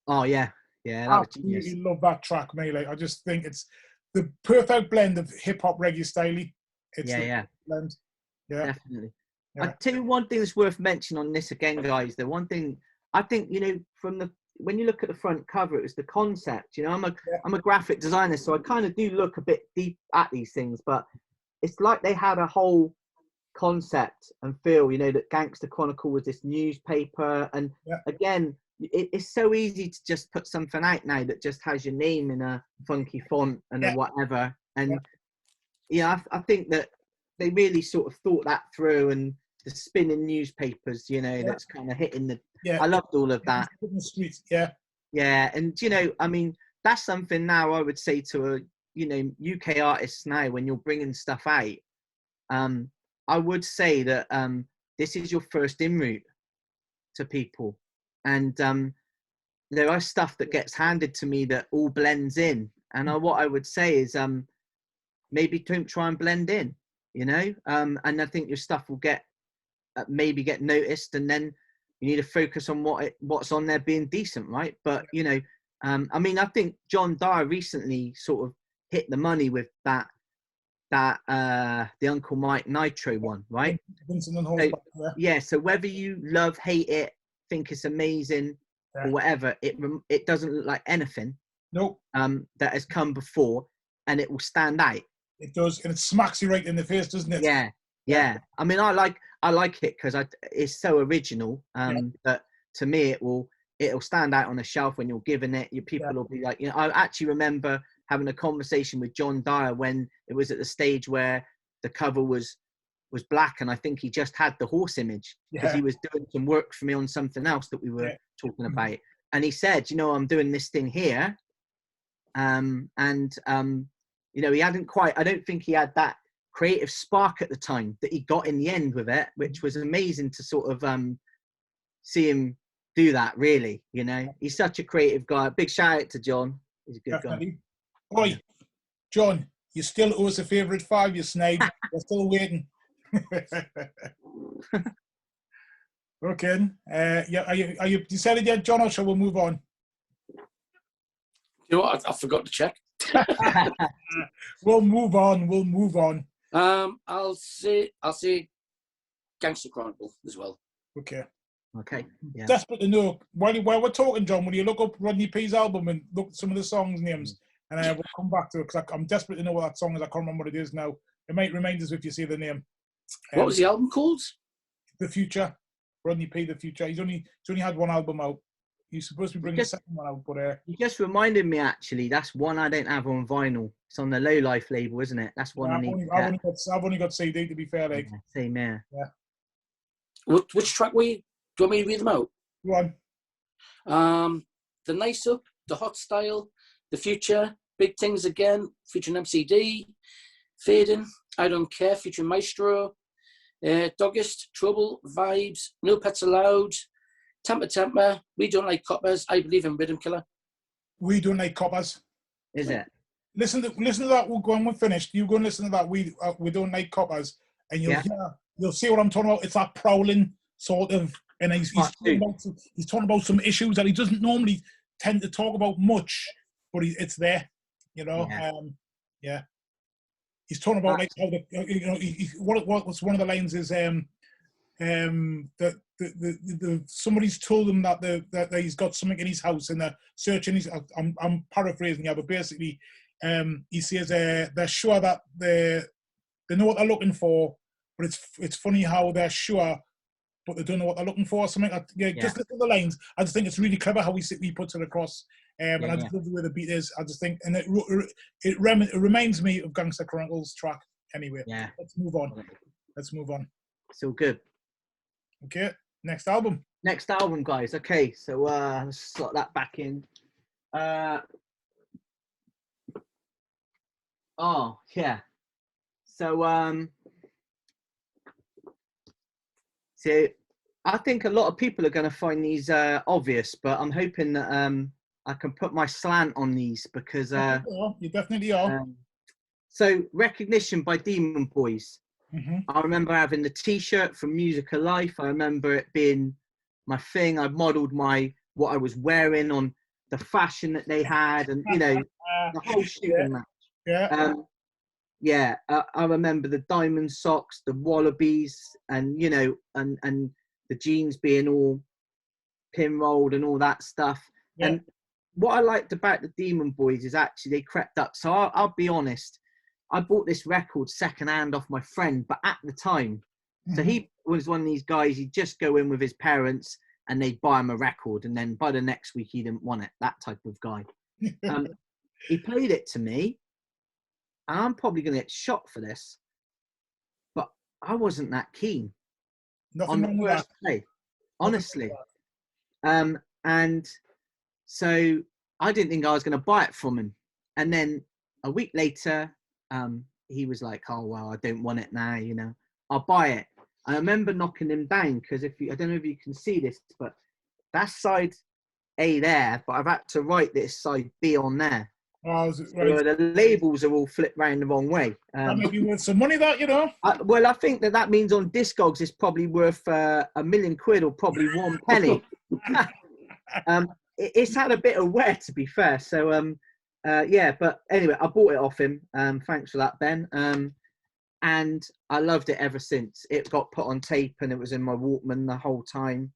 Speaker 3: Oh, yeah. Yeah,
Speaker 1: I absolutely love that track, mate. I just think it's the perfect blend of hip-hop reggae style. It's blend. Yeah,
Speaker 3: definitely. Yeah. I'll tell you one thing that's worth mentioning on this again, guys. The one thing I think, you know, when you look at the front cover, it was the concept. You know, I'm a graphic designer, so I kind of do look a bit deep at these things, but it's like they had a whole concept and feel, you know, that Gangster Chronicle was this newspaper. And again, it's so easy to just put something out now that just has your name in a funky font and a whatever. And I think that they really sort of thought that through, and the spinning newspapers, you know, that's kind of hitting the. I loved all of that.
Speaker 1: In the streets,
Speaker 3: and you know, I mean, that's something now I would say to a, you know, UK artists now, when you're bringing stuff out, I would say that this is your first in route to people, and there are stuff that gets handed to me that all blends in, and what I would say is maybe don't try and blend in, you know, and I think your stuff will get maybe get noticed, and then you need to focus on what's on there being decent, right? But you know, I mean, I think John Dyer recently sort of hit the money with that the Uncle Mike Nitro one, right? So whether you love, hate it, think it's amazing or whatever, it doesn't look like anything that has come before, and it will stand out.
Speaker 1: It does, and it smacks you right in the face, doesn't it?
Speaker 3: Yeah. I mean, I like it because it's so original that to me it'll stand out on a shelf when you're giving it. Your people will be like, you know, I actually remember having a conversation with John Dyer when it was at the stage where the cover was black, and I think he just had the horse image because he was doing some work for me on something else that we were talking about. And he said, you know, I'm doing this thing here, you know, he hadn't quite. I don't think he had that creative spark at the time that he got in the end with it, which was amazing to sort of see him do that. Really, you know, he's such a creative guy. Big shout out to John. He's a good guy.
Speaker 1: Oi, John, you still owe us a favourite 5, you snide. We're still waiting. Okay. Are you decided yet, John, or shall we move on?
Speaker 2: You know what? I forgot to check.
Speaker 1: We'll move on.
Speaker 2: I'll say Gangster Chronicle as well.
Speaker 1: Okay.
Speaker 3: Yeah.
Speaker 1: Desperate to know, while we're talking, John, will you look up Rodney P.'s album and look at some of the songs names, and we'll come back to it, because I'm desperate to know what that song is. I can't remember what it is now. It might remind us if you see the name.
Speaker 2: What was the album called?
Speaker 1: The Future. Rodney P. The Future. He's only had one album out. He's supposed to be bringing the second one out, but
Speaker 3: you just reminded me, actually, that's one I don't have on vinyl. It's on the Low Life label, isn't it? That's one I need.
Speaker 1: I've only got CD, to be fair. Like.
Speaker 3: Same here.
Speaker 1: Yeah.
Speaker 2: Which track were you? Do you want me to read them out?
Speaker 1: Go on.
Speaker 2: The Nice Up, The Hot Style, The Future, Big Things Again, featuring MCD, Fading, I Don't Care, featuring Maestro, Doggist, Trouble, Vibes, No Pets Allowed, Temper, We Don't Like Coppers, I Believe in Rhythm Killer.
Speaker 1: We Don't Like Coppers.
Speaker 3: Is it?
Speaker 1: Listen to that. We'll go when we're finished. You go and listen to that. We Don't Like Coppers, and you'll see what I'm talking about. It's that prowling sort of, and he's talking about some issues that he doesn't normally tend to talk about much, but it's there, you know. He's talking about like how what's one of the lines is that somebody's told him that he's got something in his house and they're searching. I'm paraphrasing here, but basically, he says they're sure that they know what they're looking for, but it's funny how they're sure, but they don't know what they're looking for. Something like, just look at the lines. I just think it's really clever how he puts it across, and I just love the way the beat is. I just think, and it reminds me of Gangster Chronicles track. Anyway, let's move on. So good. Okay, next album,
Speaker 3: guys. Okay, so let's slot that back in. So I think a lot of people are going to find these obvious, but I'm hoping that I can put my slant on these, because
Speaker 1: you definitely are.
Speaker 3: So Recognition by Demon Boys.
Speaker 1: Mm-hmm.
Speaker 3: I remember having the T-shirt from Music of Life. I remember it being my thing. I modelled what I was wearing on the fashion that they had, and you know, the whole shooting match. I remember the diamond socks, the wallabies, and you know, and the jeans being all pin rolled and all that stuff. Yeah. And what I liked about the Demon Boys is actually they crept up. So I'll be honest, I bought this record secondhand off my friend, but at the time So he was one of these guys, he'd just go in with his parents and they'd buy him a record, and then by the next week he didn't want it. That type of guy. He played it to me, and I'm probably going to get shot for this, but I wasn't that keen.
Speaker 1: Nothing
Speaker 3: on the first play, honestly. And so I didn't think I was going to buy it from him. And then a week later, he was like, "Oh well, I don't want it now. You know, I'll buy it." I remember knocking him down because I don't know if you can see this, but that's side A there, but I've had to write this side B on there.
Speaker 1: Oh,
Speaker 3: so the labels are all flipped round the wrong way.
Speaker 1: That may be worth some money, that, you know.
Speaker 3: Well, I think that means on Discogs it's probably worth £1 million or probably 1 penny. It's had a bit of wear, to be fair. So yeah, but anyway, I bought it off him. Thanks for that, Ben. And I loved it ever since. It got put on tape and it was in my Walkman the whole time.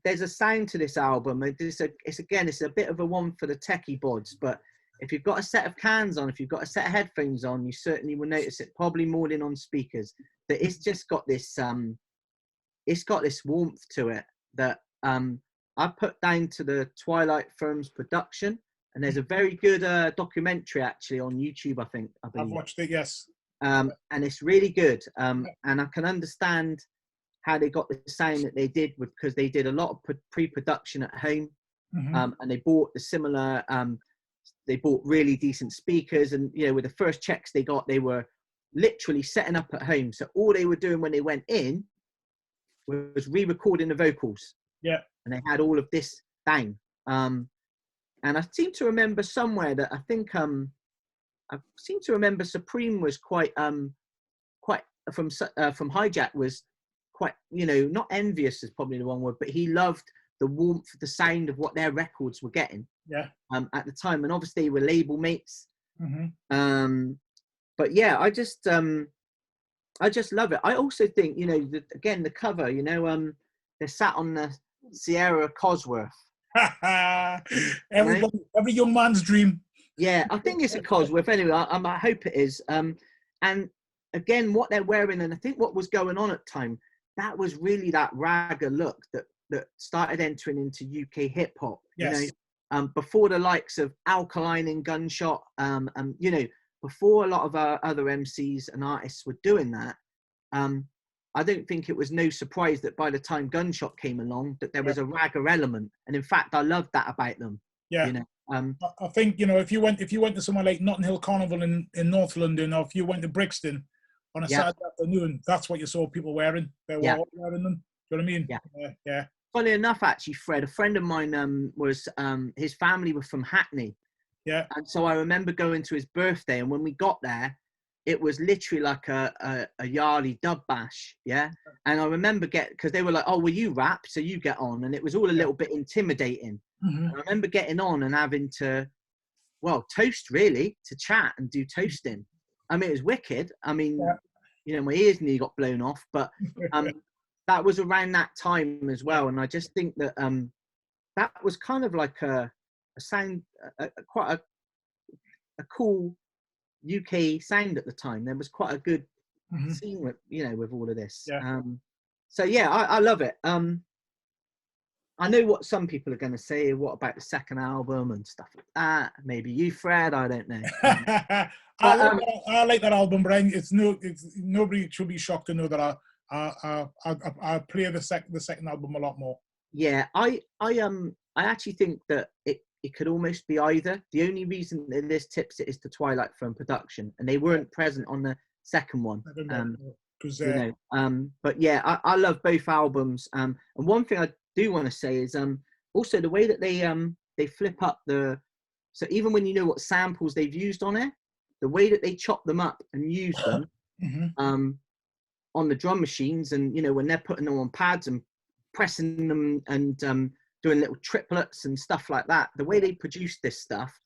Speaker 3: There's a sound to this album. It's a bit of a one for the techie bods, but if you've got a set of cans on, if you've got a set of headphones on, you certainly will notice it, probably more than on speakers, that it's just got this it's got this warmth to it that I put down to the Twilight Firm's production. And there's a very good documentary actually on YouTube, I think.
Speaker 1: I've watched it, yes.
Speaker 3: And it's really good. And I can understand how they got the sound that they did because they did a lot of pre-production at home. And they bought the similar, they bought really decent speakers. And, you know, with the first checks they got, they were literally setting up at home. So all they were doing when they went in was re-recording the vocals.
Speaker 1: Yeah.
Speaker 3: And they had all of this down. And I seem to remember somewhere that I think I seem to remember Supreme was quite from Hijack was quite, you know, not envious is probably the wrong word, but he loved the warmth, the sound of what their records were getting.
Speaker 1: Yeah.
Speaker 3: At the time, and obviously they were label mates. But yeah, I just love it. I also think, you know, again the cover, you know, they're sat on the Sierra Cosworth.
Speaker 1: Every young man's dream.
Speaker 3: Yeah, I think it's a Cosworth anyway. I hope it is. And again, what they're wearing, and I think what was going on at the time, that was really that ragga look that started entering into UK hip hop.
Speaker 1: Yes.
Speaker 3: You know, before the likes of Alkaline and Gunshot, and you know, before a lot of our other MCs and artists were doing that. I don't think it was no surprise that by the time Gunshot came along, that there was a ragga element, and in fact, I loved that about them.
Speaker 1: Yeah,
Speaker 3: you know,
Speaker 1: I think, you know, if you went to somewhere like Notting Hill Carnival in North London, or if you went to Brixton on a Saturday afternoon, that's what you saw people wearing. They were all wearing them. Do you know what I mean? Yeah.
Speaker 3: Funny enough, actually, Fred, a friend of mine was his family were from Hackney.
Speaker 1: Yeah.
Speaker 3: And so I remember going to his birthday, and when we got there, it was literally like a Yardie dub bash, yeah? And I remember because they were like, "Oh, well, you rap, so you get on." And it was all a little bit intimidating. And I remember getting on and having to, well, toast, really, to chat and do toasting. I mean, it was wicked. I mean, you know, my ears nearly got blown off, but that was around that time as well. And I just think that that was kind of like a sound, quite a cool UK sound at the time. There was quite a good scene with, you know, with all of this. So yeah, I love it. I know what some people are going to say. What about the second album and stuff like that? Maybe you, Fred. I don't know.
Speaker 1: I like that album, Brian. Nobody should be shocked to know that I play the second album a lot more.
Speaker 3: Yeah, I actually think that it could almost be either. The only reason that this tips it is the Twilight Firm production, and they weren't present on the second one.
Speaker 1: I don't know,
Speaker 3: you know, but yeah, I love both albums. And one thing I do want to say is also the way that they flip up so even when you know what samples they've used on it, the way that they chop them up and use them on the drum machines, and you know, when they're putting them on pads and pressing them and doing little triplets and stuff like that, the way they produced this stuff,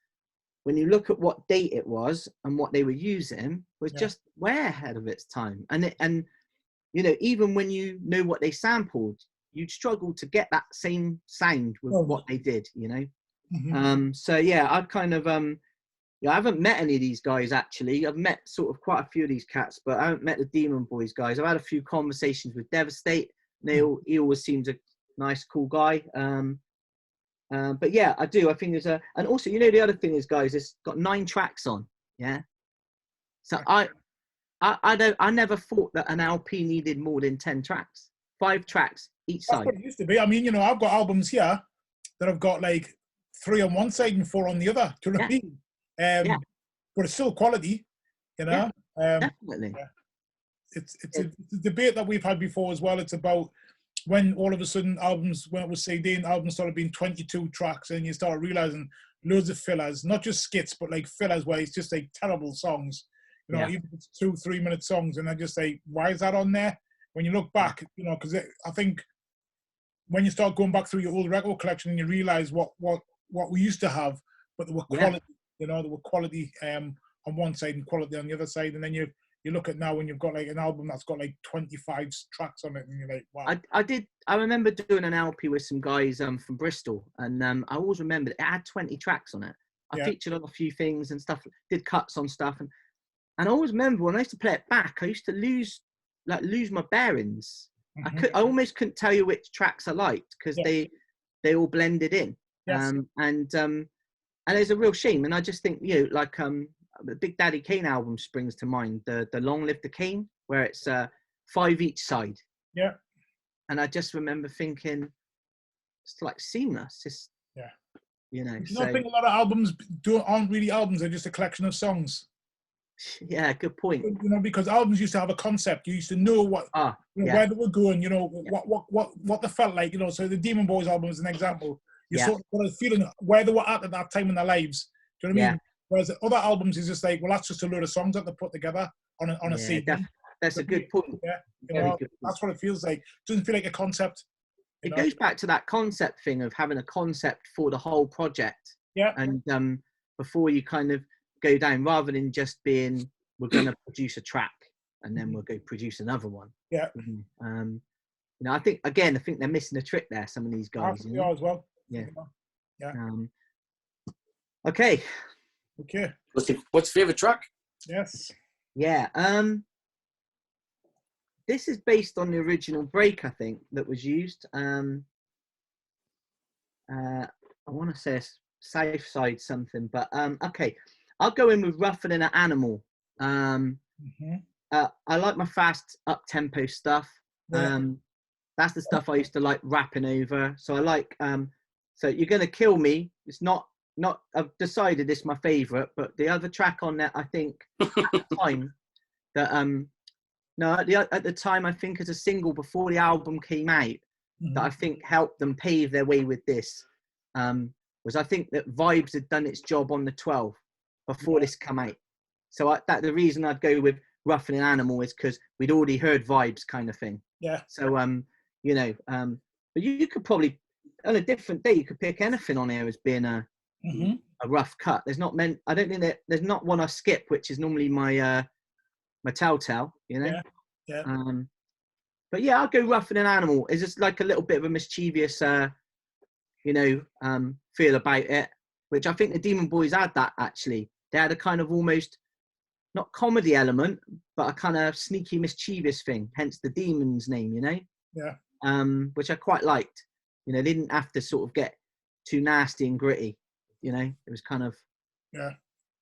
Speaker 3: when you look at what date it was and what they were using, was just way ahead of its time. And you know, even when you know what they sampled, you'd struggle to get that same sound with what they did, you know. So yeah, I kind of Yeah, I haven't met any of these guys actually. I've met sort of quite a few of these cats, but I haven't met the Demon Boys guys. I've had a few conversations with Devastate. He always seems a nice, cool guy. But yeah, I do. I think there's and also, you know, the other thing is, guys, it's got 9 tracks on. Yeah. So I never thought that an LP needed more than 10 tracks, 5 tracks each side.
Speaker 1: That's what it used to be. I mean, you know, I've got albums here that have got like 3 on one side and 4 on the other. Do you know what I mean? But it's still quality, you know.
Speaker 3: Definitely.
Speaker 1: Yeah. It's a debate that we've had before as well. It's about when all of a sudden albums, when it was CD, and albums started being 22 tracks, and you start realizing loads of fillers, not just skits, but like fillers where it's just like terrible songs, you know, even if it's 2-3 minute songs, and I just say, why is that on there? When you look back, you know, because I think when you start going back through your old record collection and you realize what we used to have, but there were quality, you know, there were quality on one side and quality on the other side, and then you look at now when you've got like an album that's got like 25 tracks on it, and you're like, wow.
Speaker 3: I remember doing an LP with some guys from Bristol, and I always remember it had 20 tracks on it. I featured on a few things and stuff, did cuts on stuff, and I always remember when I used to play it back, I used to lose my bearings. I almost couldn't tell you which tracks I liked because they all blended in. And it's a real shame. And I just think, you know, like the Big Daddy Kane album springs to mind, the Long Live the Kane, where it's 5 each side.
Speaker 1: Yeah.
Speaker 3: And I just remember thinking, it's like seamless. It's, you know.
Speaker 1: I think a lot of albums aren't really albums; they're just a collection of songs.
Speaker 3: Yeah, good point.
Speaker 1: You know, because albums used to have a concept. You used to know what, you know, where they were going. You know, what they felt like. You know, so the Demon Boys album is an example. You sort of got a feeling where they were at that time in their lives. Do you know what I mean? Whereas the other albums is just like, well, that's just a load of songs that they put together on a CD.
Speaker 3: That's a good point.
Speaker 1: Yeah, you know, that's what it feels like. It doesn't feel like a concept.
Speaker 3: It goes back to that concept thing of having a concept for the whole project. Yeah. And before you kind of go down, rather than just being, we're going to produce a track and then we'll go produce another one. Yeah. You know, I think they're missing a trick there, some of these guys.
Speaker 1: They are as well.
Speaker 3: Yeah.
Speaker 1: Yeah.
Speaker 3: Okay.
Speaker 2: What's your favourite track?
Speaker 1: Yes.
Speaker 3: Yeah. This is based on the original break, I think, that was used. I want to say a South Side something, but okay. I'll go in with Rougher Than an Animal. I like my fast up-tempo stuff. That's the stuff I used to like rapping over. So I like, so You're Gonna Kill Me. It's not, I've decided it's my favourite, but the other track on that, I think, at the time, that, at the time, I think as a single before the album came out, that I think helped them pave their way with this, was I think that Vibes had done its job on the 12 before this come out. So the reason I'd go with Rough Than an Animal is because we'd already heard Vibes kind of thing. Yeah. So, you know, but you could probably, on a different day, you could pick anything on here as being a rough cut. There's not I don't think there's not one I skip, which is normally my telltale, you know? Yeah. But yeah, I'll go Rougher Than an Animal. It's just like a little bit of a mischievous, you know, feel about it, which I think the Demon Boys had that actually. They had a kind of almost, not comedy element, but a kind of sneaky, mischievous thing, hence the Demon's name, you know? Yeah. Which I quite liked. You know, they didn't have to sort of get too nasty and gritty, you know? It was kind of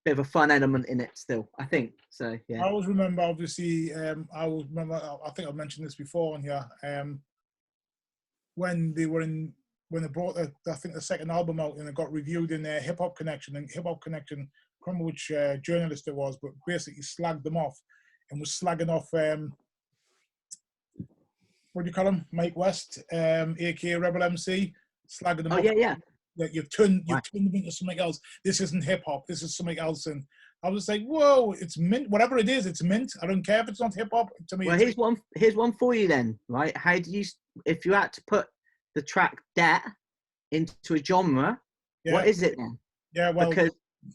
Speaker 3: bit of a fun element in it still, I think. So, yeah.
Speaker 1: I always remember, obviously, I think I've mentioned this before on here, when they brought, I think, the second album out and it got reviewed in Hip Hop Connection, and Hip Hop Connection, I can't remember which journalist it was, but basically slagged them off and was slagging off, what do you call him? Mike West, aka Rebel MC, slagging them off. Yeah. That you've turned them into something else. This isn't hip hop. This is something else. And I was like, whoa, it's mint. Whatever it is, it's mint. I don't care if it's not hip hop. To me,
Speaker 3: well, here's one for you then, right? How do you, if you had to put the track "Dat" into a genre, what is it then? Yeah, well, because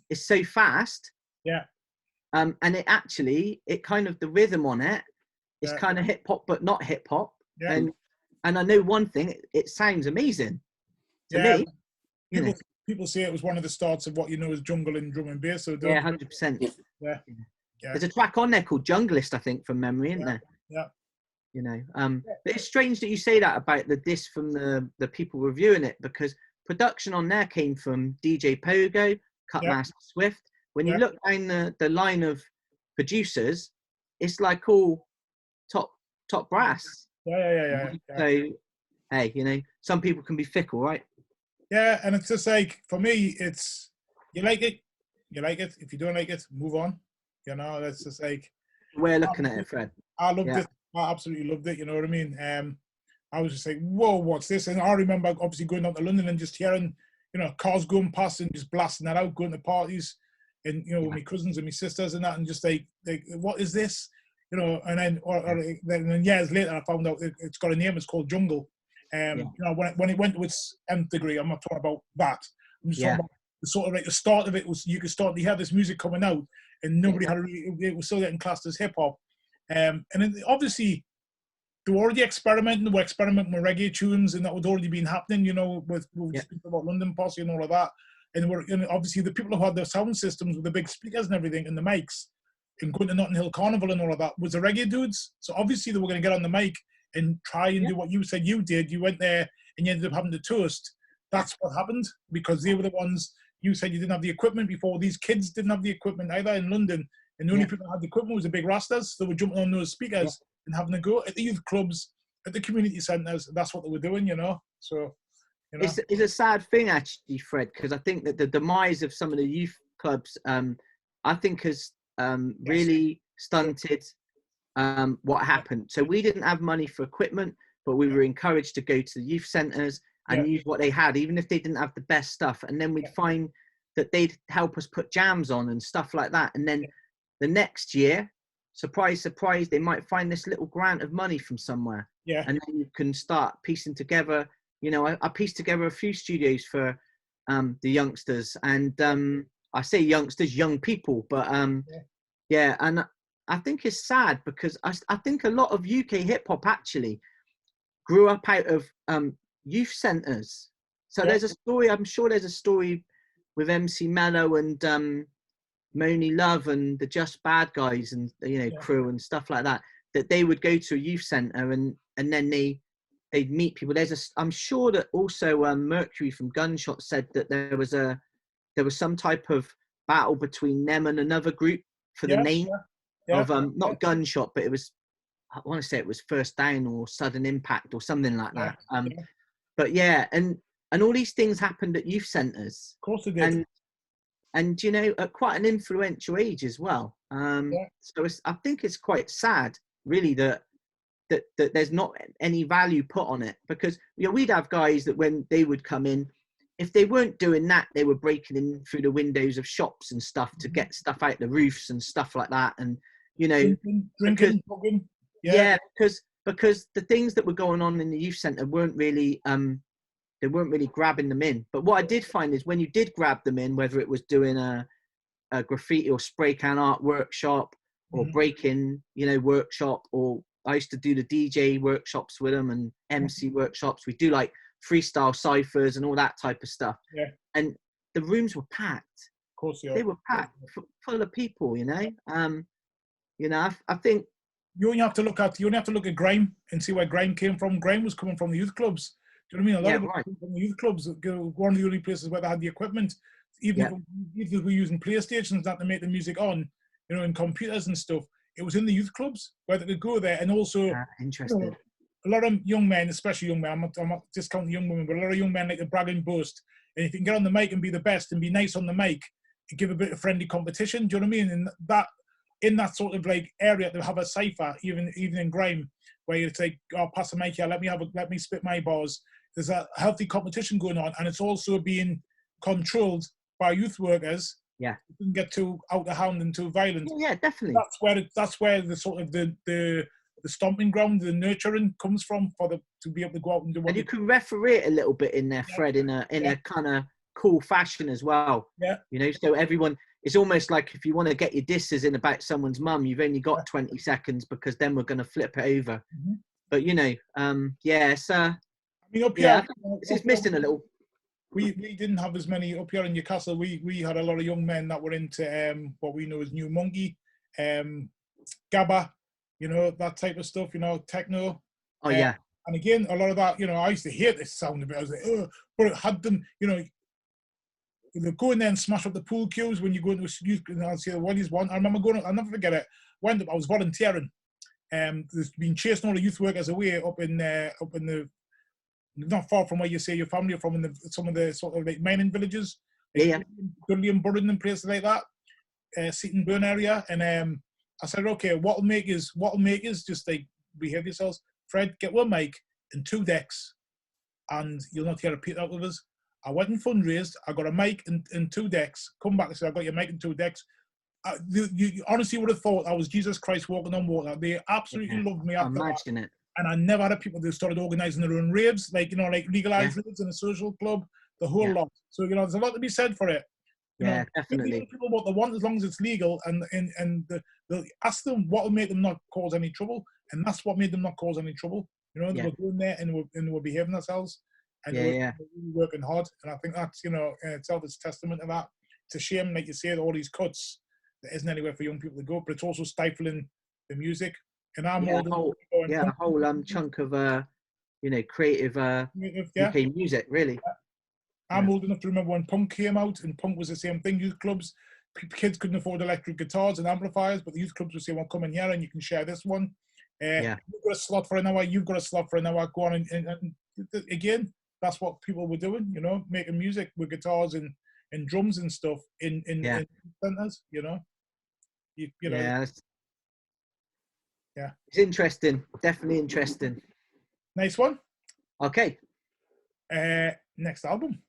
Speaker 3: it's so fast. Yeah. And it kind of, the rhythm on it is kind of hip hop, but not hip hop. Yeah. And I know one thing, it sounds amazing to me.
Speaker 1: people say it was one of the starts of what you know as jungle and drum and bass. So
Speaker 3: yeah, 100%.
Speaker 1: Yeah.
Speaker 3: There's a track on there called Junglist, I think, from memory, isn't there?
Speaker 1: Yeah.
Speaker 3: You know, but it's strange that you say that about the disc from the people reviewing it, because production on there came from DJ Pogo, Cutmaster Swift. When you look down the line of producers, it's like all top brass.
Speaker 1: Yeah.
Speaker 3: So, hey, you know, some people can be fickle, right?
Speaker 1: Yeah, and it's just like, for me, it's, you like it. If you don't like it, move on. You know, that's just like,
Speaker 3: we're looking at it, Fred.
Speaker 1: I loved it. I absolutely loved it. You know what I mean? I was just like, whoa, what's this? And I remember obviously going down to London and just hearing, you know, cars going past and just blasting that out, going to parties, and you know, with my cousins and my sisters and that, and just like what is this? You know, and then then years later I found out it's got a name. It's called Jungle. You know, when it went to its nth degree, I'm not talking about that. I'm just talking about the sort of like the start of it was you could start to hear this music coming out, and nobody had it was still getting classed as hip hop. And then obviously they were already experimenting. They were experimenting with reggae tunes, and that had already been happening. You know, with speaking about London Posse and all of that. And obviously the people who had their sound systems with the big speakers and everything and the mics, and going to Notting Hill Carnival and all of that was the reggae dudes. So obviously they were going to get on the mic and try and do what you said you did. You went there and you ended up having to toast. That's what happened, because they were the ones, you said you didn't have the equipment before. These kids didn't have the equipment either in London. And the only people that had the equipment was the big rastas. They were jumping on those speakers and having a go at the youth clubs, at the community centres. That's what they were doing, you know. So, you know.
Speaker 3: It's a sad thing, actually, Fred, because I think that the demise of some of the youth clubs, I think has really stunted what happened. So we didn't have money for equipment, but we were encouraged to go to the youth centres and use what they had, even if they didn't have the best stuff. And then we'd find that they'd help us put jams on and stuff like that. And then the next year, surprise, surprise, they might find this little grant of money from somewhere.
Speaker 1: Yeah.
Speaker 3: And then you can start piecing together, you know, I pieced together a few studios for the youngsters. And I say youngsters, young people, but and I think it's sad, because I think a lot of UK hip hop actually grew up out of youth centres. So there's a story, I'm sure there's a story with MC Mello and Moni Love and the Just Bad Guys and, you know, crew and stuff like that, that they would go to a youth centre and then they'd meet people. I'm sure that also Mercury from Gunshot said that there was some type of battle between them and another group for the name of not Gunshot, but it was, I want to say it was First Down or Sudden Impact or something like that. But and all these things happened at youth centres.
Speaker 1: Of course they did.
Speaker 3: And you know, at quite an influential age as well. So I think it's quite sad, really, that there's not any value put on it, because you know, we'd have guys that when they would come in, if they weren't doing that, they were breaking in through the windows of shops and stuff to get stuff out the roofs and stuff like that. And you know,
Speaker 1: drinking,
Speaker 3: because the things that were going on in the youth centre weren't really they weren't really grabbing them in. But what I did find is when you did grab them in, whether it was doing a graffiti or spray can art workshop or breaking, you know, workshop, or I used to do the DJ workshops with them and MC workshops. We do like freestyle ciphers and all that type of stuff. Yeah. And the rooms were packed.
Speaker 1: Of course,
Speaker 3: they were packed, full of people. You know, I think
Speaker 1: you only have to look at grime and see where grime came from. Grime was coming from the youth clubs. Do you know what I mean? A lot of it from the youth clubs. One of the only places where they had the equipment, even if we were using PlayStations that to make the music on, you know, and computers and stuff. It was in the youth clubs where they could go there, and also
Speaker 3: interesting.
Speaker 1: You know, a lot of young men, especially young men, I'm not discounting young women, but a lot of young men like to brag and boast. And if you can get on the mic and be the best and be nice on the mic, and give a bit of friendly competition. Do you know what I mean? And that in that sort of like area, they have a cipher, even in grime, where it's like, oh, pass the mic here, let me spit my bars. There's a healthy competition going on, and it's also being controlled by youth workers.
Speaker 3: Yeah,
Speaker 1: it can get too out of hand and too violent.
Speaker 3: Yeah, definitely.
Speaker 1: That's where the sort of the stomping ground, the nurturing comes from to be able to go out and do.
Speaker 3: And you can referee it a little bit in there, Fred, in a kind of cool fashion as well.
Speaker 1: Yeah,
Speaker 3: you know, so everyone. It's almost like if you want to get your disses in about someone's mum, you've only got 20 seconds because then we're going to flip it over. But you know, it's.
Speaker 1: I mean, up here,
Speaker 3: it's missing a little.
Speaker 1: we didn't have as many up here in Newcastle. We had a lot of young men that were into what we know as New Monkey, Gabba, you know, that type of stuff, you know, techno.
Speaker 3: Oh yeah.
Speaker 1: And again, a lot of that, you know, I used to hate this sound of it. I was like, oh, but it had them, you know, they go in there and smash up the pool cues when you go into a youth, and I'll say, what is one? I remember going, I'll never forget it. I was volunteering. There's been chasing all the youth workers away up in the, not far from where you say your family are from, in some of the sort of like mining villages, like Dudley and Burren and places like that, Seaton Burn area. And I said, okay, what'll make is just like behave yourselves. Fred, get one mic and 2 decks, and you'll not hear a repeat that with us. I went and fundraised. I got a mic and 2 decks. Come back and say, I got your mic and 2 decks. You honestly would have thought I was Jesus Christ walking on water. They absolutely loved me after that.
Speaker 3: It.
Speaker 1: And I never had people that started organising their own raves, like, you know, like legalised raves in a social club, the whole lot. So, you know, there's a lot to be said for it. You know,
Speaker 3: definitely.
Speaker 1: Give people what they want as long as it's legal, and they'll ask them what will make them not cause any trouble, and that's what made them not cause any trouble. You know, they were going there and they were behaving themselves, and they were really working hard. And I think that's, you know, in itself is testament to that. It's a shame, like you say, all these cuts, there isn't anywhere for young people to go, but it's also stifling the music. And I'm
Speaker 3: a whole chunk of you know, creative UK music, really.
Speaker 1: I'm old enough to remember when punk came out, and punk was the same thing. Youth clubs, kids couldn't afford electric guitars and amplifiers, but the youth clubs would say, well, come in here and you can share this one. You've got a slot for an hour, you've got a slot for an hour, go on. And again, that's what people were doing, you know, making music with guitars and drums and stuff in centres, you know. You know. Yeah.
Speaker 3: It's interesting. Definitely interesting.
Speaker 1: Nice one.
Speaker 3: Okay.
Speaker 1: Next album.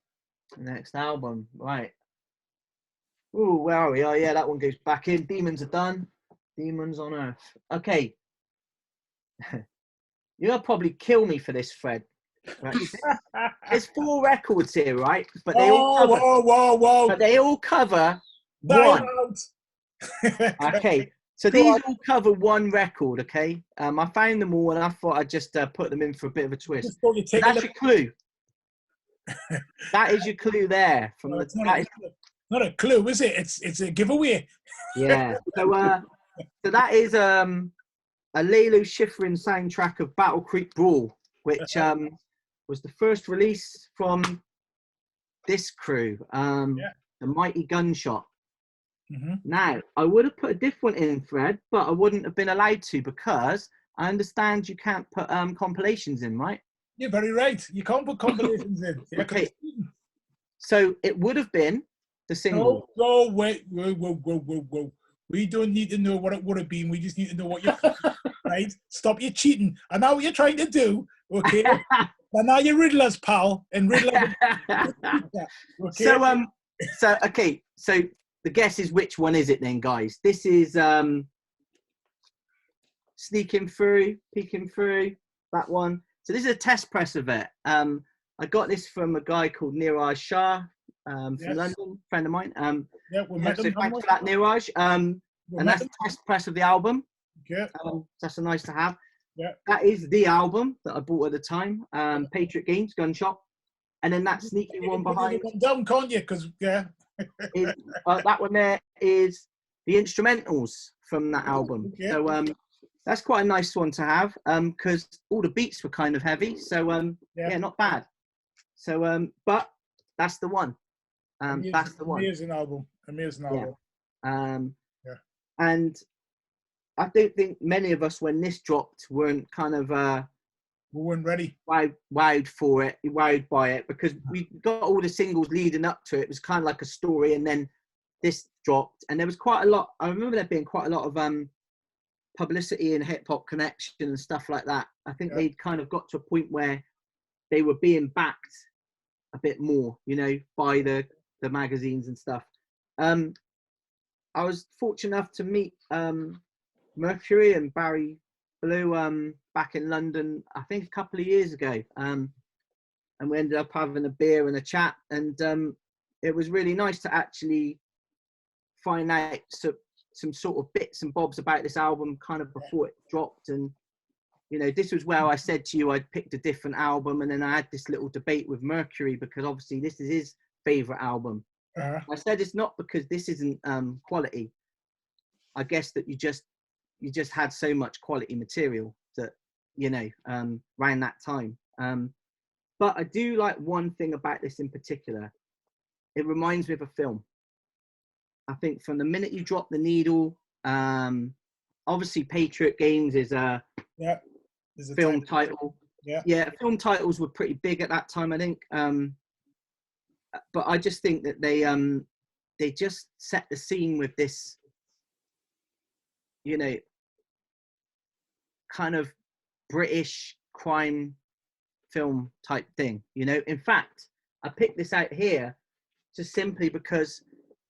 Speaker 3: Right. Ooh, where are we? Oh, yeah, that one goes back in. Demons are done. Demons on Earth. Okay. You're going to probably kill me for this, Fred. Right. There's 4 records here, right? But they all cover.
Speaker 1: Whoa.
Speaker 3: But they all cover one. Okay. So these all cover one record, okay? I found them all, and I thought I'd just put them in for a bit of a twist. That's your clue. That is your clue there.
Speaker 1: Not a clue, is it? It's a giveaway.
Speaker 3: Yeah. So that is a Lalo Schifrin soundtrack of Battle Creek Brawl, which was the first release from this crew, the Mighty Gunshot. Mm-hmm. Now, I would have put a different in, Fred, but I wouldn't have been allowed to, because I understand you can't put compilations in, right?
Speaker 1: You're very right. You can't put compilations in. Yeah,
Speaker 3: okay. So it would have been the single.
Speaker 1: No, wait, whoa. We don't need to know what it would have been. We just need to know what you're right? Stop your cheating. I know what you're trying to do, okay? And now you riddle us, pal, and riddle us.
Speaker 3: Okay? So the guess is, which one is it then, guys? This is Sneaking Through, Peeking Through, that one. So this is a test press of it. I got this from a guy called Niraj Shah from London, friend of mine.
Speaker 1: We met them.
Speaker 3: Thanks for that, Niraj. And that's a test press of the album.
Speaker 1: Yeah.
Speaker 3: That's a nice to have.
Speaker 1: Yeah.
Speaker 3: That is the album that I bought at the time, Patriot Games, Gunshot. And then that sneaky one behind.
Speaker 1: Down, can't you? Because,
Speaker 3: that one there is the instrumentals from that album. Yeah. So that's quite a nice one to have, because all the beats were kind of heavy. So not bad. So but that's the one. That's the one.
Speaker 1: Amazing album.
Speaker 3: And I don't think many of us, when this dropped, weren't kind of
Speaker 1: we weren't ready.
Speaker 3: Wowed by it, because we got all the singles leading up to it. It was kind of like a story, and then this dropped, and there was quite a lot. I remember there being quite a lot of publicity and hip hop connection and stuff like that. I think they'd kind of got to a point where they were being backed a bit more, you know, by the magazines and stuff. I was fortunate enough to meet Mercury and Barry Blue back in London, I think a couple of years ago, and we ended up having a beer and a chat, and it was really nice to actually find out some sort of bits and bobs about this album kind of before it dropped, and you know, this was where I said to you I'd picked a different album, and then I had this little debate with Mercury because obviously this is his favorite album. I said it's not because this isn't quality. I guess that you just had so much quality material that, you know, around that time. But I do like one thing about this in particular. It reminds me of a film. I think from the minute you drop the needle, obviously Patriot Games is a film title. Yeah, film titles were pretty big at that time, I think. But I just think that they just set the scene with this, you know, kind of British crime film type thing, you know. In fact, I picked this out here just simply because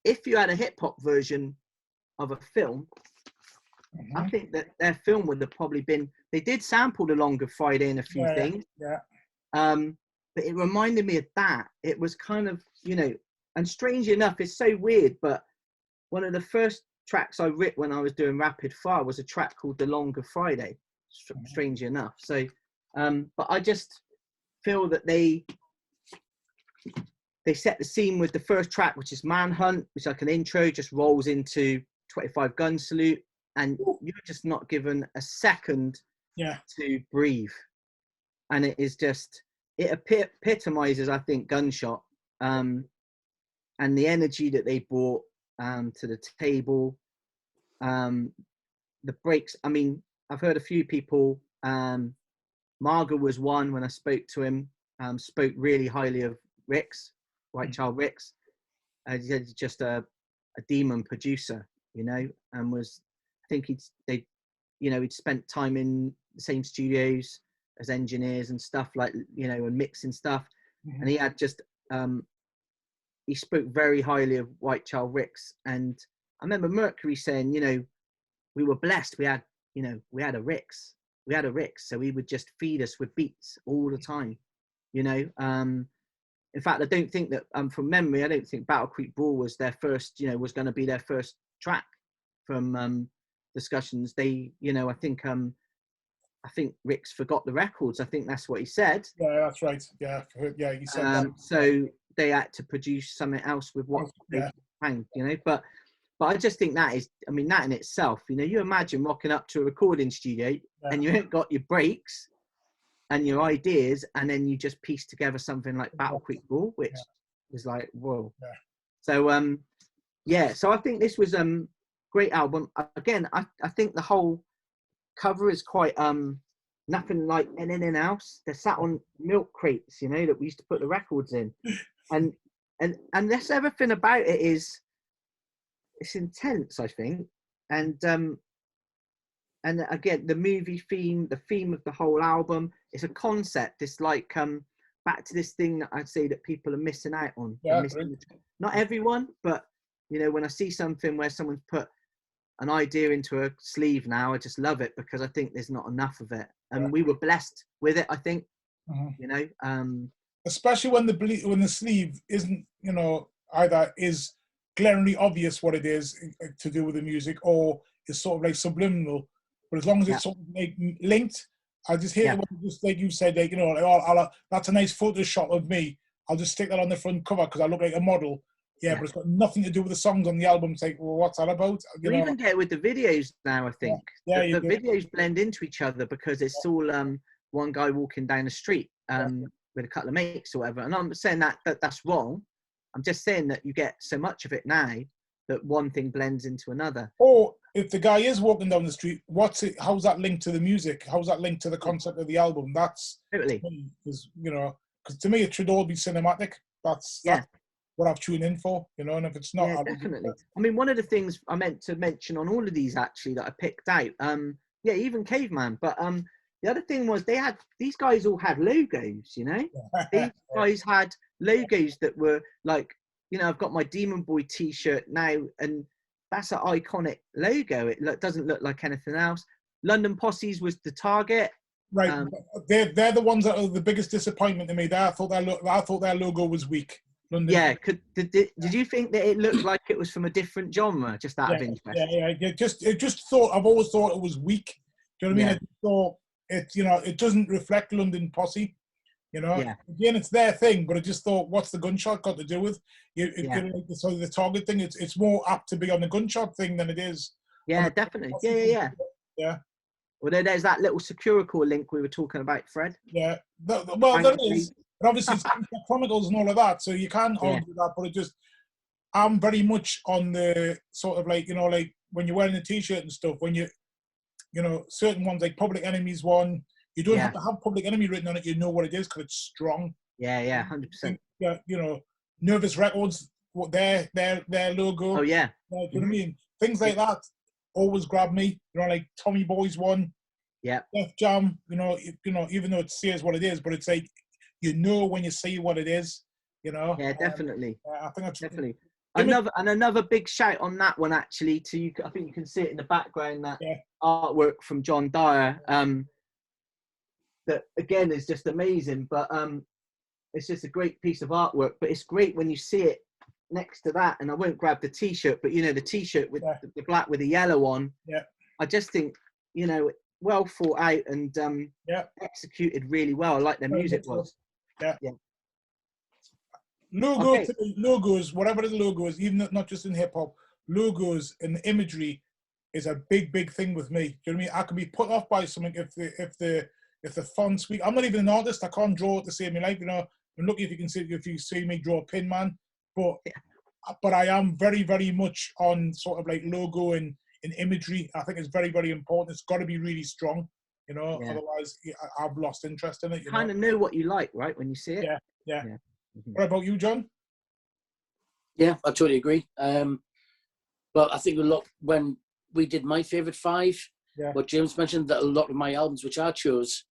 Speaker 3: if you had a hip hop version of a film, I think that their film would have probably been, they did sample The Longer Friday and a few things. But it reminded me of that. It was kind of, you know, and strangely enough, it's so weird, but one of the first tracks I wrote when I was doing Rapid Fire was a track called The Longer Friday, strangely enough. So, but I just feel that they set the scene with the first track, which is Manhunt, which like an intro, just rolls into 25 Gun Salute, and you're just not given a second to breathe. And it is just, it epitomizes, I think, Gunshot, and the energy that they brought to the table. The breaks, I mean, I've heard a few people, Marga was one when I spoke to him, spoke really highly of Rix, White Child Rix. He said he's just a demon producer, you know, and was, I think he'd spent time in the same studios as engineers and stuff, like, you know, and mixing stuff. And he had just, he spoke very highly of White Child Rix. And I remember Mercury saying, you know, we were blessed. We had a Rix. We had a Rix. So he would just feed us with beats all the time, you know. In fact, I don't think that, from memory, I don't think Battle Creek Brawl was their first, you know, was going to be their first track from discussions. They, you know, I think Rix forgot the records. I think that's what he said.
Speaker 1: Yeah, that's right. Yeah, he said that.
Speaker 3: So they had to produce something else with what they found, you know. But I just think that is, I mean, that in itself, you know, you imagine rocking up to a recording studio and you ain't got your breaks and your ideas, and then you just piece together something like Battle Creek Brawl, which was like, whoa. So so I think this was great album. Again, I think the whole cover is quite nothing like anything else. They're sat on milk crates, you know, that we used to put the records in, and that's everything about it is, it's intense, I think, and again, the movie theme, the theme of the whole album, it's a concept. It's like back to this thing that I'd say that people are missing out on. Not everyone, but, you know, when I see something where someone's put an idea into a sleeve now, I just love it because I think there's not enough of it, and we were blessed with it, I think. You know,
Speaker 1: especially when the sleeve isn't, you know, either is glaringly obvious what it is to do with the music, or is sort of like subliminal. But as long as it's sort of like linked, I just hear when, just like you said, like, you know, like, that's a nice Photoshop of me. I'll just stick that on the front cover because I look like a model. But it's got nothing to do with the songs on the album. It's like, well, what's that about?
Speaker 3: You even get it with the videos now, I think. The videos blend into each other because it's all one guy walking down the street with a couple of mates or whatever. And I'm not saying that that's wrong. I'm just saying that you get so much of it now that one thing blends into another.
Speaker 1: Or if the guy is walking down the street, how's that linked to the music? How's that linked to the concept of the album? That's
Speaker 3: totally,
Speaker 1: because, you know, because to me it should all be cinematic. That's what I've tuned in for, you know. And if it's not,
Speaker 3: definitely. I mean, one of the things I meant to mention on all of these actually that I picked out, even Caveman, but the other thing was these guys all had logos, you know. These guys had logos that were like, you know, I've got my Demon Boy t-shirt now, and that's an iconic logo. It doesn't look like anything else. London Posses was the target.
Speaker 1: Right. They're the ones that are the biggest disappointment to me. I thought their logo was weak. London.
Speaker 3: Yeah. Did you think that it looked like it was from a different genre, just out of interest?
Speaker 1: Yeah. I've always thought it was weak. Do you know what I mean? it, you know, it doesn't reflect London Posse. You know, again, it's their thing, but I just thought, what's the gunshot got to do with you? Like the target thing. It's more apt to be on the gunshot thing than it is.
Speaker 3: Yeah, definitely. Yeah. Well, there's that little Securicore link we were talking about, Fred.
Speaker 1: Yeah. Well, there is. But obviously, it's Chronicles and all of that, so you can argue that. But it just, I'm very much on the sort of like, you know, like when you're wearing a T-shirt and stuff, when you know, certain ones like Public Enemy's one, you don't have to have Public Enemy written on it. You know what it is because it's strong.
Speaker 3: Yeah, 100%.
Speaker 1: Yeah, you know, Nervous Records, what their logo.
Speaker 3: Oh yeah.
Speaker 1: You know what I mean? Things like that always grab me. You know, like Tommy Boy's one.
Speaker 3: Yeah.
Speaker 1: Def Jam. You know, even though it says what it is, but it's like, you know, when you see what it is. You know.
Speaker 3: Yeah, definitely.
Speaker 1: I think that's
Speaker 3: definitely. Another big shout on that one actually. To you, I think you can see it in the background. That artwork from John Dyer. That again is just amazing, but it's just a great piece of artwork. But it's great when you see it next to that. And I won't grab the T-shirt, but you know, the T-shirt with the black with the yellow on. Yeah. I just think, you know, well thought out and executed really well. I like their music was.
Speaker 1: Yeah. Logos, whatever the logo is, even not just in hip hop, logos and the imagery is a big thing with me. Do you know what I mean? I can be put off by something if the font speak. I'm not even an artist. I can't draw it to save my life. You know, I'm lucky if you see me draw a pin man, but I am very much on sort of like logo and imagery. I think it's very important. It's got to be really strong. You know, otherwise I've lost interest in it. You
Speaker 3: kind of know what you like, right, when you see it.
Speaker 1: Yeah. What about you, John?
Speaker 2: Yeah, I totally agree. But I think a lot when we did my favourite 5, what James mentioned, that a lot of my albums, which I chose,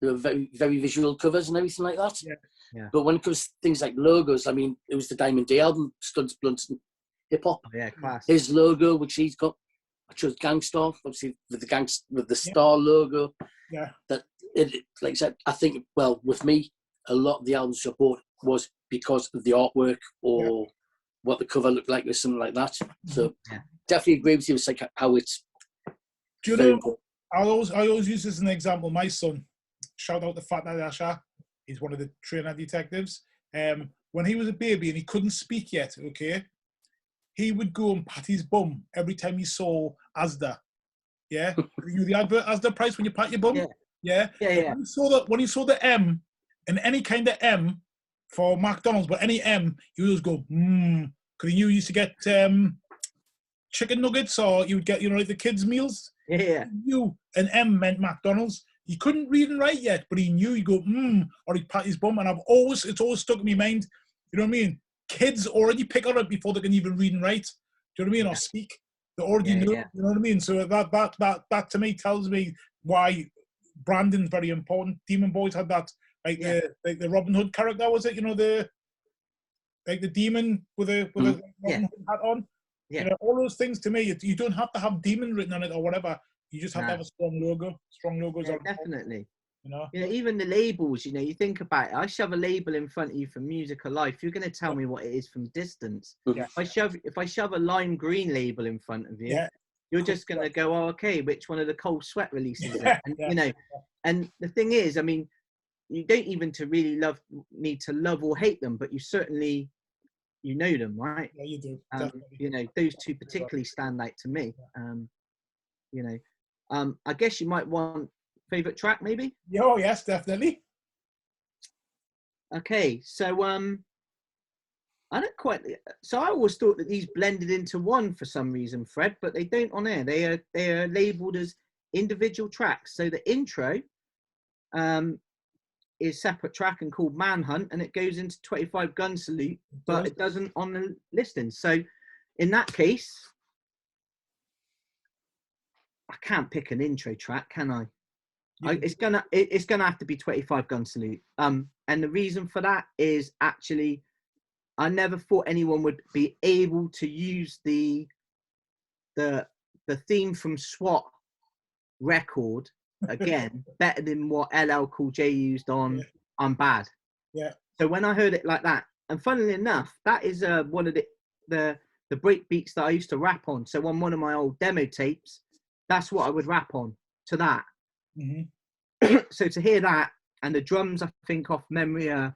Speaker 2: they were very visual covers and everything like that.
Speaker 3: Yeah.
Speaker 2: But when it comes to things like logos, I mean, it was the Diamond D album, Stunts, Blunts, and Hip Hop.
Speaker 3: Oh, yeah, class.
Speaker 2: His logo, which he's got, I chose Gangstar, obviously with the star logo.
Speaker 1: Yeah.
Speaker 2: That it, like I said, I think, well, with me, a lot of the albums I bought was because of the artwork or what the cover looked like or something like that. So definitely agree with you. It's like how it's.
Speaker 1: Do you know? I always use this as an example. My son, shout out to Fat Dad Asha. He's one of the trainer detectives. When he was a baby and he couldn't speak yet, he would go and pat his bum every time he saw Asda. Yeah, you know the advert Asda price when you pat your bum. Yeah. When he saw the M and any kind of M for McDonald's, but any M, he would always go because he knew he used to get chicken nuggets, or you would get, you know, like the kids' meals.
Speaker 3: Yeah.
Speaker 1: He knew an M meant McDonald's. He couldn't read and write yet, but he knew he'd go or he'd pat his bum, and it's always stuck in my mind. You know what I mean? Kids already pick on it before they can even read and write. Do you know what I mean? Or speak. They already know. You know what I mean? So that to me tells me why branding's very important. Demon Boys had that, like the Robin Hood character, was it? You know, the demon with a Robin Hood hat on.
Speaker 3: Yeah.
Speaker 1: You know, all those things to me, you don't have to have demon written on it or whatever. You just have to have a strong logo. Strong logos are
Speaker 3: definitely.
Speaker 1: You know?
Speaker 3: Yeah, even the labels, you know, you think about it. I shove a label in front of you for Music of Life, you're going to tell me what it is from distance.
Speaker 1: Yeah.
Speaker 3: If I shove a lime green label in front of you, you're just going to go, oh, okay, which one of the Cold Sweat releases? You know, and the thing is, I mean, you don't even need to love or hate them, but you certainly, you know them, right?
Speaker 1: Yeah, you do.
Speaker 3: You know, those two particularly stand out to me. You know, I guess you might want favorite track, maybe?
Speaker 1: Oh, yes, definitely.
Speaker 3: Okay, so I don't quite. So I always thought that these blended into one for some reason, Fred, but they don't on air. They are labelled as individual tracks. So the intro is separate track and called Manhunt, and it goes into 25 Gun Salute, but it doesn't on the listing. So in that case, I can't pick an intro track, can I? It's gonna have to be 25 Gun Salute. And the reason for that is actually, I never thought anyone would be able to use the theme from SWAT record again better than what LL Cool J used on I'm Bad.
Speaker 1: Yeah.
Speaker 3: So when I heard it like that, and funnily enough, that is one of the break beats that I used to rap on. So on one of my old demo tapes, that's what I would rap on to that.
Speaker 1: Mm-hmm.
Speaker 3: So to hear that, and the drums, I think off memory are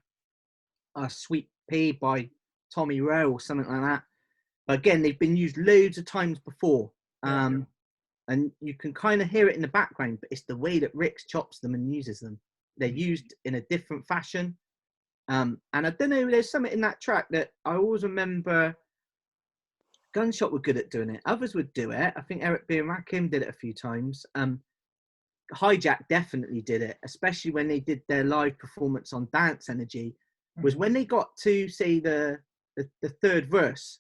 Speaker 3: Sweet Pea by Tommy Rowe or something like that. But again, they've been used loads of times before. And you can kind of hear it in the background, but it's the way that Rix chops them and uses them. They're used in a different fashion. And I don't know, there's something in that track that I always remember. Gunshot were good at doing it. Others would do it. I think Eric B. and Rakim did it a few times. Hijack definitely did it, especially when they did their live performance on Dance Energy, was when they got to, say, the third verse,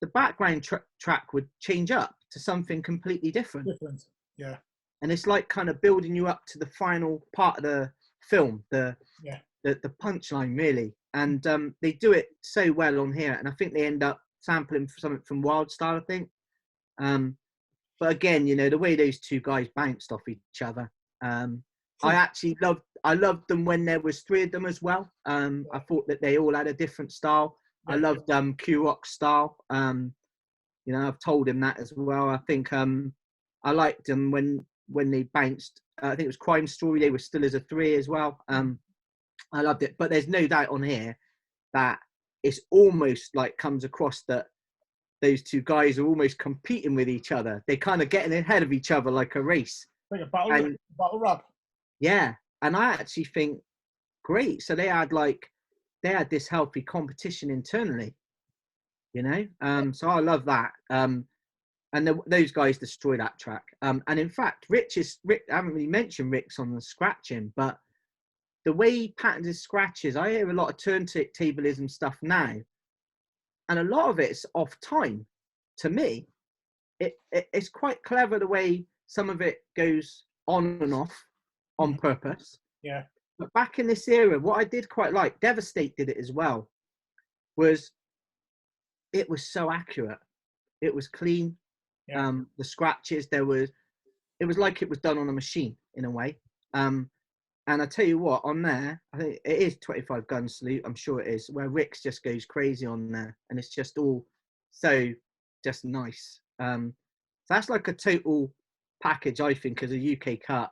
Speaker 3: the background track would change up to something completely different.
Speaker 1: Yeah.
Speaker 3: And it's like kind of building you up to the final part of the film, the punchline, really. And they do it so well on here. And I think they end up sampling something from Wild Style, I think. But again, you know, the way those two guys bounced off each other. I loved them when there was three of them as well. I thought that they all had a different style. I loved Q-Rock's style. You know, I've told him that as well. I think I liked them when they bounced. I think it was Crime Story. They were still as a three as well. I loved it. But there's no doubt on here that it's almost like comes across that those two guys are almost competing with each other. They're kind of getting ahead of each other like a race.
Speaker 1: Like a battle rap.
Speaker 3: Yeah. And I actually think, great. So they had this healthy competition internally, you know? So I love that. And those guys destroy that track. And in fact, Rick, I haven't really mentioned Rick's on the scratching, but the way he patterns his scratches, I hear a lot of turntablism stuff now. And a lot of it's off time. To me, it's quite clever the way some of it goes on and off on purpose.
Speaker 1: Yeah.
Speaker 3: But back in this era, what I did quite like, Devastate did it as well, was it was so accurate. It was clean.
Speaker 1: Yeah.
Speaker 3: The scratches, it was like it was done on a machine in a way. And I tell you what, on there, I think it is 25 Gun Salute. I'm sure it is, where Rix just goes crazy on there, and it's just all so just nice. So that's like a total package, I think, as a UK cut.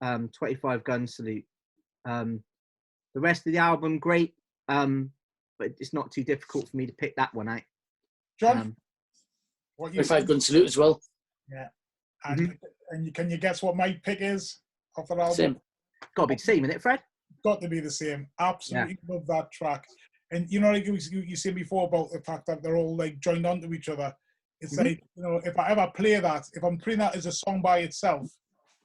Speaker 3: 25 Gun Salute. The rest of the album, great, but it's not too difficult for me to pick that one out.
Speaker 1: John,
Speaker 2: what 25 Gun Salute as well.
Speaker 1: Yeah, and can you guess what my pick is off the album?
Speaker 2: Same.
Speaker 3: Got to be the same, isn't it, Fred?
Speaker 1: Got to be the same. Absolutely love that track. And you know, like you said before about the fact that they're all like joined onto each other. It's like, you know, if I ever play that, if I'm playing that as a song by itself,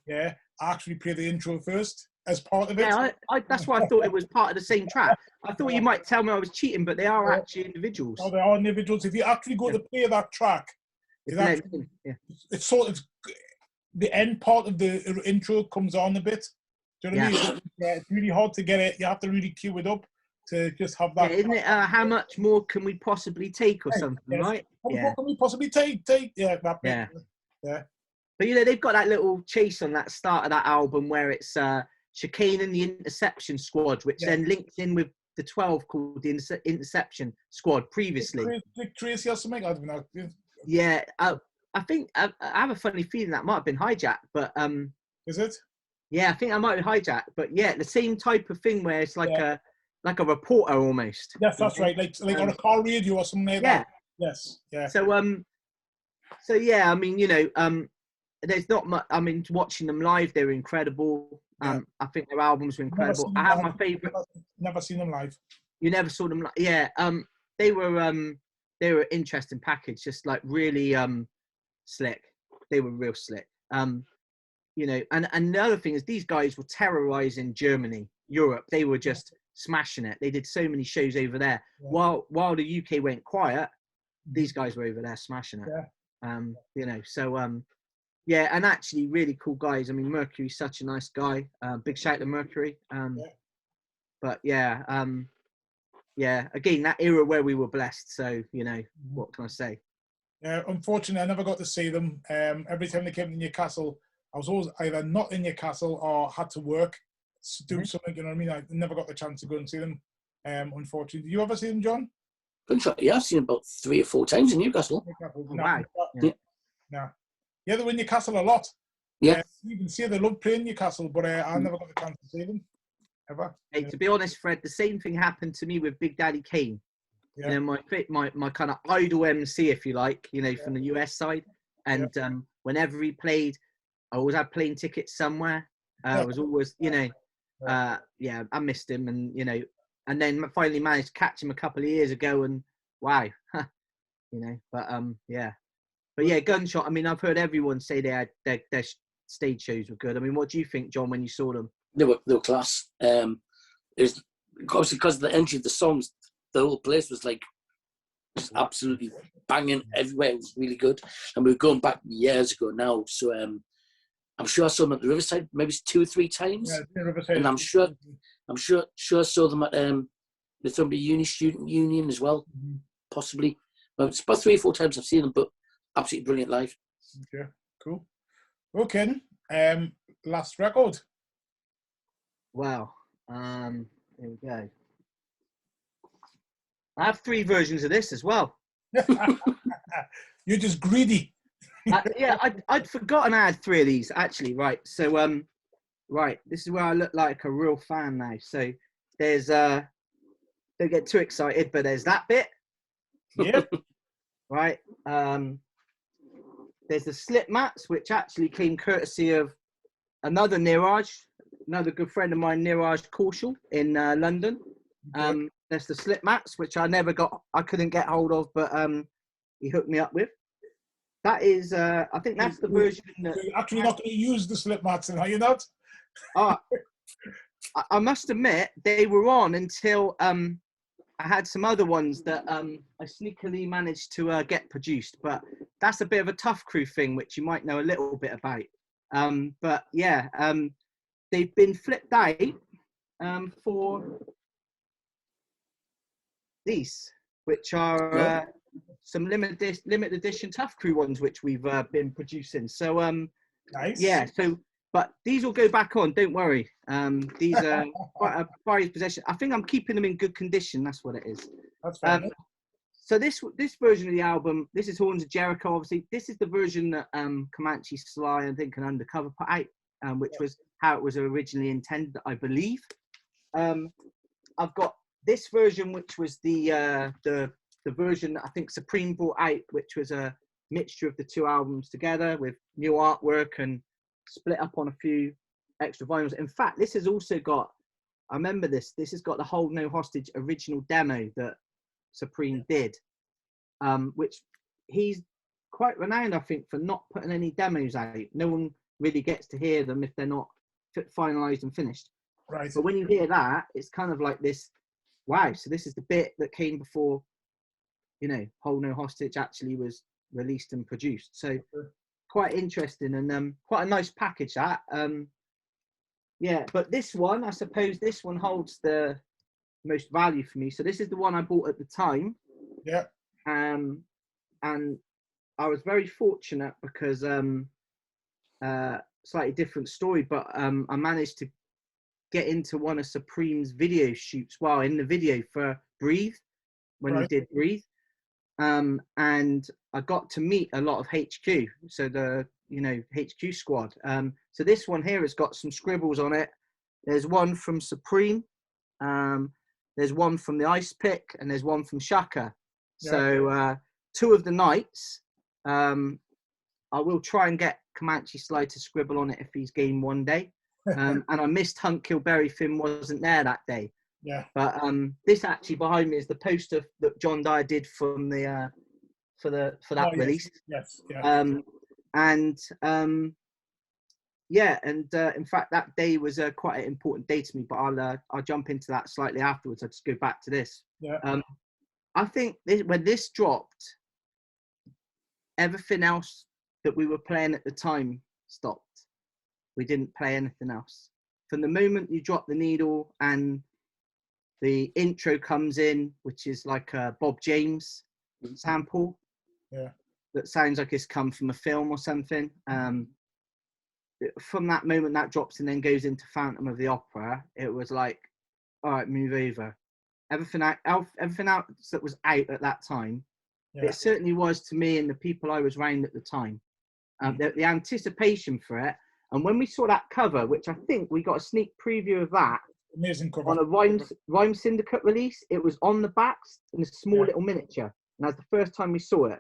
Speaker 1: I actually play the intro first as part of it.
Speaker 3: Yeah, that's why I thought it was part of the same track. I thought you might tell me I was cheating, but they are actually individuals.
Speaker 1: Oh, they are individuals. If you actually go to play that track, it's sort of the end part of the intro comes on a bit. Do you know what I mean? It's really hard to get it. You have to really cue it up to just have that.
Speaker 3: Isn't it? How much more can we possibly take or something, right?
Speaker 1: What can we possibly take? That bit. Yeah.
Speaker 3: But, you know, they've got that little chase on that start of that album where it's Chicane and the Interception Squad, which then links in with the 12 called the Interception Squad previously.
Speaker 1: Tracy or something? I don't know.
Speaker 3: Yeah. I think I have a funny feeling that might have been Hijack, but...
Speaker 1: Is it?
Speaker 3: Yeah, I think I might be Hijack, but yeah, the same type of thing where it's like a reporter almost.
Speaker 1: Yes, that's right. Like on a car radio or something like that. Yes. Yeah.
Speaker 3: So yeah, I mean, you know, there's not much. I mean, watching them live, they were incredible. I think their albums were incredible. I have my favorite.
Speaker 1: Never seen them live.
Speaker 3: You never saw them live? Yeah. They were an interesting package, just like really slick. They were real slick. You know, and the other thing is these guys were terrorizing Germany, Europe. They were just smashing it. They did so many shows over there. Yeah. While the UK went quiet, these guys were over there smashing it. Yeah. You know, so yeah, and actually really cool guys. I mean, Mercury's such a nice guy. Big shout to Mercury. But yeah, again, that era where we were blessed. So, you know, what can I say?
Speaker 1: Yeah, unfortunately, I never got to see them. Every time they came to Newcastle, I was always either not in Newcastle or had to work, do something, you know what I mean? I never got the chance to go and see them, unfortunately. Did you ever see them, John?
Speaker 2: Yeah, I've seen them about 3 or 4 times in Newcastle.
Speaker 1: No. Yeah, they were in Newcastle a lot.
Speaker 2: Yeah.
Speaker 1: You can see they love playing Newcastle, but I never got the chance to see them ever.
Speaker 3: Hey, to be honest, Fred, the same thing happened to me with Big Daddy Kane.
Speaker 1: Yeah.
Speaker 3: You know, my kind of idol MC, if you like, you know, from the US side. And whenever he played, I always had plane tickets somewhere. I was always, you know, I missed him, and you know, and then finally managed to catch him a couple of years ago, and wow, you know, but Gunshot. I mean, I've heard everyone say their stage shows were good. I mean, what do you think, John, when you saw them?
Speaker 2: They were class. It was obviously because of the energy of the songs. The whole place was like just absolutely banging everywhere. It was really good, and we were going back years ago now. So I'm sure I saw them at the Riverside maybe 2 or 3 times.
Speaker 1: Yeah, Riverside.
Speaker 2: And I'm sure I saw them at the Northumbria Student Union as well, possibly. Well, it's about 3 or 4 times I've seen them, but absolutely brilliant live.
Speaker 1: Okay, cool. Okay, last record.
Speaker 3: Wow. Here we go. I have 3 versions of this as well.
Speaker 1: You're just greedy.
Speaker 3: I'd forgotten I had 3 of these actually. Right. So right, this is where I look like a real fan now. So there's don't get too excited, but there's that bit.
Speaker 1: Yep.
Speaker 3: Right. There's the slip mats, which actually came courtesy of another Niraj, another good friend of mine, Niraj Kaushal in London. There's the slip mats, which I couldn't get hold of, but he hooked me up with. That is, I think that's the version that...
Speaker 1: You're actually not going to use the slip mats, are you not?
Speaker 3: I must admit, they were on until I had some other ones that I sneakily managed to get produced, but that's a bit of a Tuff Crew thing, which you might know a little bit about. But yeah, they've been flipped out for these, which are some limited edition Tuff Crew ones, which we've been producing. So
Speaker 1: nice.
Speaker 3: Yeah, so but these will go back on. Don't worry. These are quite a prized possession. I think I'm keeping them in good condition. That's what it is.
Speaker 1: That's fair.
Speaker 3: So this version of the album, this is Horns of Jericho. Obviously, this is the version that Comanche Sly, I think, and Undercover put out, which was how it was originally intended, I believe. I've got this version, which was the version that I think Supreme brought out, which was a mixture of the 2 albums together with new artwork and split up on a few extra vinyls. In fact, this has also got, I remember this has got the Hold No Hostage original demo that Supreme did, which he's quite renowned, I think, for not putting any demos out. No one really gets to hear them if they're not finalized and finished.
Speaker 1: Right.
Speaker 3: But when you hear that, it's kind of like this, wow, so this is the bit that came before, you know, Hold No Hostage actually was released and produced. So quite interesting, and quite a nice package that. Yeah, but this one, I suppose this one holds the most value for me. So this is the one I bought at the time.
Speaker 1: Yeah.
Speaker 3: And I was very fortunate because slightly different story, but I managed to get into one of Supreme's video shoots while in the video for Breathe, when he did Breathe. And I got to meet a lot of HQ, so the, you know, HQ squad. So this one here has got some scribbles on it. There's one from Supreme, there's one from the Ice Pick, and there's one from Shaka.
Speaker 1: Yeah.
Speaker 3: So 2 of the nights, I will try and get Comanche Sly to scribble on it if he's game one day. And I missed Hunt Kilberry. Finn wasn't there that day.
Speaker 1: Yeah.
Speaker 3: But this actually behind me is the poster that John Dyer did from the for that release.
Speaker 1: Yes.
Speaker 3: Yeah, and in fact that day was quite an important day to me. But I'll jump into that slightly afterwards. I'll just go back to this.
Speaker 1: Yeah.
Speaker 3: I think when this dropped, everything else that we were playing at the time stopped. We didn't play anything else. From the moment you drop the needle and the intro comes in, which is like a Bob James sample.
Speaker 1: Yeah.
Speaker 3: That sounds like it's come from a film or something. From that moment that drops and then goes into Phantom of the Opera, it was like, all right, move over. Everything else that was out at that time, it certainly was to me and the people I was around at the time. The anticipation for it, And when we saw that cover, which I think we got a sneak preview of that,
Speaker 1: amazing cover,
Speaker 3: on a Rhyme Syndicate release, it was on the backs in a small little miniature. And that's the first time we saw it.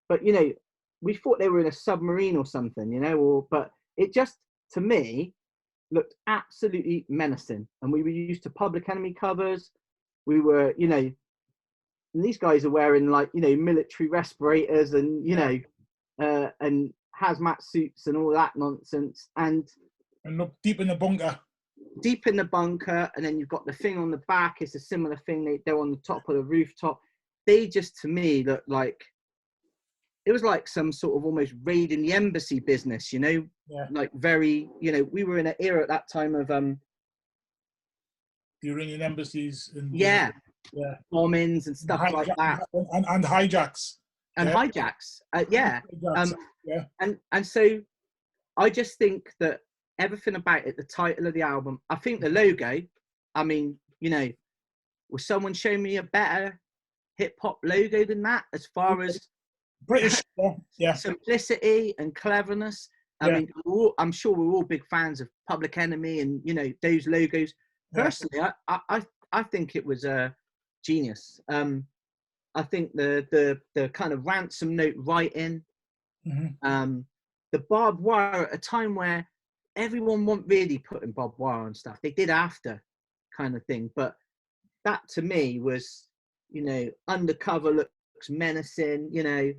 Speaker 3: But, you know, we thought they were in a submarine or something, you know, but it just, to me, looked absolutely menacing. And we were used to Public Enemy covers. We were, you know, and these guys are wearing, like, you know, military respirators and, you know, and hazmat suits and all that nonsense. And
Speaker 1: look deep in the bunker.
Speaker 3: Deep in the bunker, and then you've got the thing on the back. It's a similar thing. They're on the top of the rooftop. They just, to me, look like, it was like some sort of almost raiding the embassy business, you know, like very, you know, we were in an era at that time of
Speaker 1: the Iranian embassies and
Speaker 3: bombings and stuff like that,
Speaker 1: and hijacks
Speaker 3: and hijacks, and so I just think that everything about it, the title of the album, I think the logo, I mean, you know, will someone show me a better hip hop logo than that as far as
Speaker 1: British
Speaker 3: simplicity and cleverness? I mean, I'm sure we're all big fans of Public Enemy and, you know, those logos. Personally, I think it was a genius. I think the kind of ransom note writing, the barbed wire at a time where everyone wasn't really putting barbed wire on stuff. They did after, kind of thing. But that to me was, you know, undercover looks menacing. You know,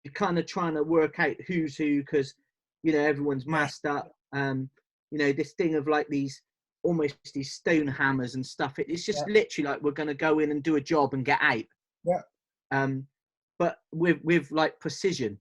Speaker 3: you're kind of trying to work out who's who because, you know, everyone's masked up. You know, this thing of like these stone hammers and stuff. It's just literally like we're going to go in and do a job and get out. But with like precisionly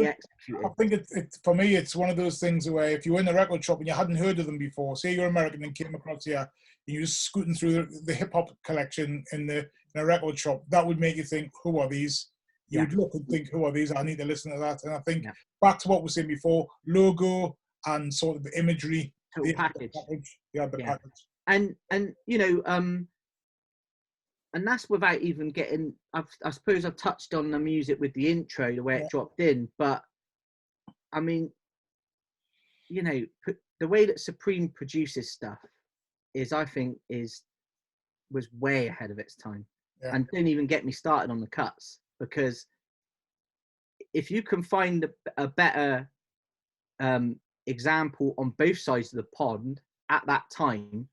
Speaker 3: executed.
Speaker 1: I think it's for me, it's one of those things where if you were in a record shop and you hadn't heard of them before, say you're American and came across here, and you're just scooting through the hip hop collection in a record shop, that would make you think, who are these? You would look and think, who are these? I need to listen to that. And I think back to what we were saying before, logo and sort of the imagery,
Speaker 3: the package.
Speaker 1: Package.
Speaker 3: And you know, and that's without even getting, I suppose I've touched on the music with the intro, the way it dropped in, but I mean, you know, the way that Supreme produces stuff is, I think, was way ahead of its time. And don't even get me started on the cuts, because if you can find a better example on both sides of the pond at that time,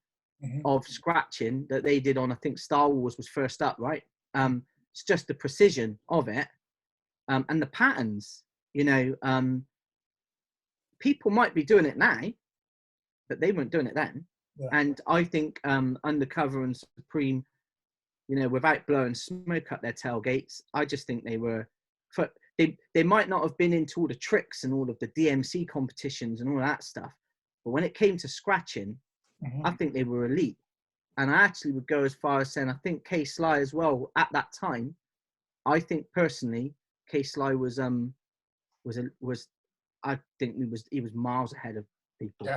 Speaker 3: of scratching that they did on, I think Star Wars was first up, right? It's just the precision of it, and the patterns, you know, people might be doing it now, but they weren't doing it then. And I think Undercover and Supreme, you know, without blowing smoke up their tailgates, I just think they were, they might not have been into all the tricks and all of the DMC competitions and all that stuff, but when it came to scratching, I think they were elite. And I actually would go as far as saying, I think K-Sly as well, at that time, I think personally, K-Sly was I think he was miles ahead of people,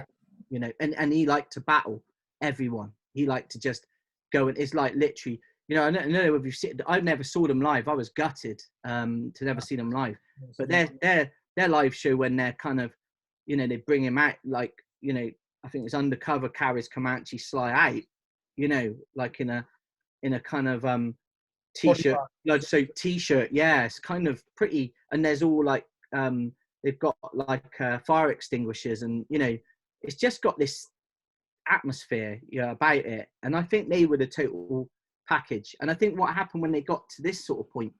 Speaker 3: you know, and he liked to battle everyone. He liked to just go, and it's like literally, you know, I don't know if you've seen, I never saw them live. I was gutted to never see them live, but their live show, when they're kind of, you know, they bring him out, like, you know, I think it's Undercover carries Comanche Sly out, you know, like in a kind of t-shirt, t-shirt. Yeah, it's kind of pretty, and there's all like they've got like fire extinguishers, and you know, it's just got this atmosphere about it. And I think they were the total package. And I think what happened when they got to this sort of point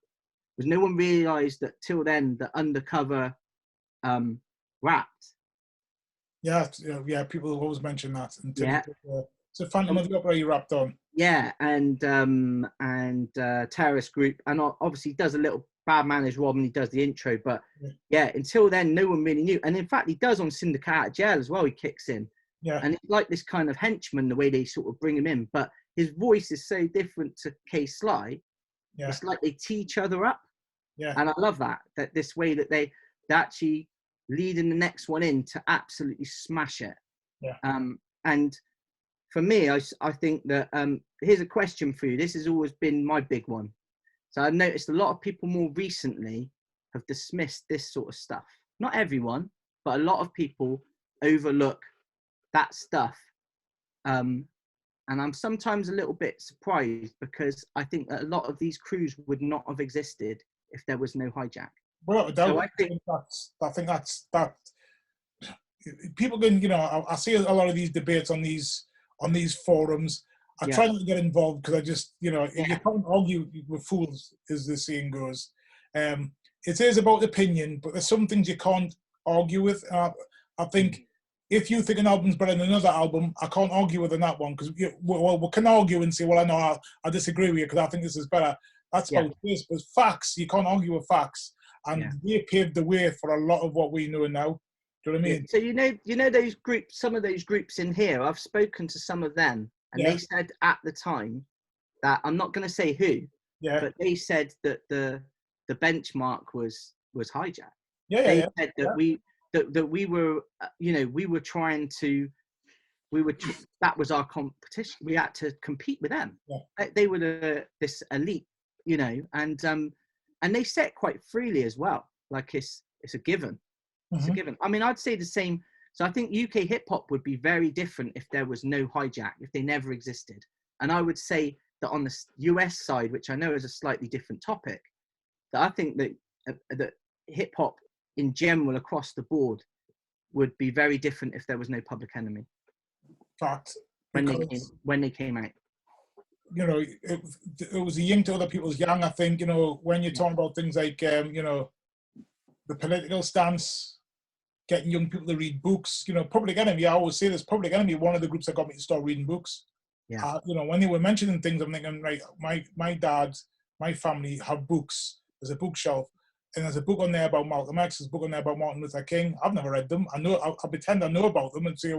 Speaker 3: was no one realised that till then that Undercover rapped.
Speaker 1: People always mention that. So Phantom of the Opera you rapped on. Yeah,
Speaker 3: and Terrorist Group, and obviously he does a little Bad Man Is Rob, and he does the intro, but until then no one really knew. And in fact he does on Syndicate Out of Jail as well, he kicks in. And it's like this kind of henchman, the way they sort of bring him in, but his voice is so different to K-Sly. It's like they tee each other up. And I love that this way that they actually leading the next one in to absolutely smash it. And for me, I think that here's a question for you. This has always been my big one. So I've noticed a lot of people more recently have dismissed this sort of stuff. Not everyone, but a lot of people overlook that stuff. And I'm sometimes a little bit surprised, because I think that a lot of these crews would not have existed if there was no Hijack.
Speaker 1: Well,
Speaker 3: So I
Speaker 1: think that's people can, I see a lot of these debates on these forums. I try not to get involved, because I just, you can't argue with fools, as the saying goes. It is about opinion, but there's some things you can't argue with. I think if you think an album's better than another album, I can't argue with that one, because we can argue and say, well, I know I disagree with you because I think this is better. That's about this. But facts, you can't argue with facts. And they paved the way for a lot of what we know now. Do you know what I mean?
Speaker 3: So you know those groups, some of those groups in here, I've spoken to some of them, and they said at the time that, I'm not going to say who, but they said that the benchmark was Hijack. They said that we were, we were trying to, that was our competition. We had to compete with them. They were this elite, and they set quite freely as well. Like it's a given. It's a given. I mean, I'd say the same. So I think UK hip hop would be very different if there was no Hijack, if they never existed. And I would say that on the US side, which I know is a slightly different topic, that I think that hip hop in general across the board would be very different if there was no Public Enemy.
Speaker 1: Fact.
Speaker 3: When they came out.
Speaker 1: It was a yin to other people's yang, I think, when you're talking about things like, the political stance, getting young people to read books, Public Enemy, I always say this, Public Enemy, one of the groups that got me to start reading books. When they were mentioning things, I'm thinking, right, my dad, my family have books. There's a bookshelf, and there's a book on there about Malcolm X, there's a book on there about Martin Luther King. I've never read them. I pretend I know about them and say they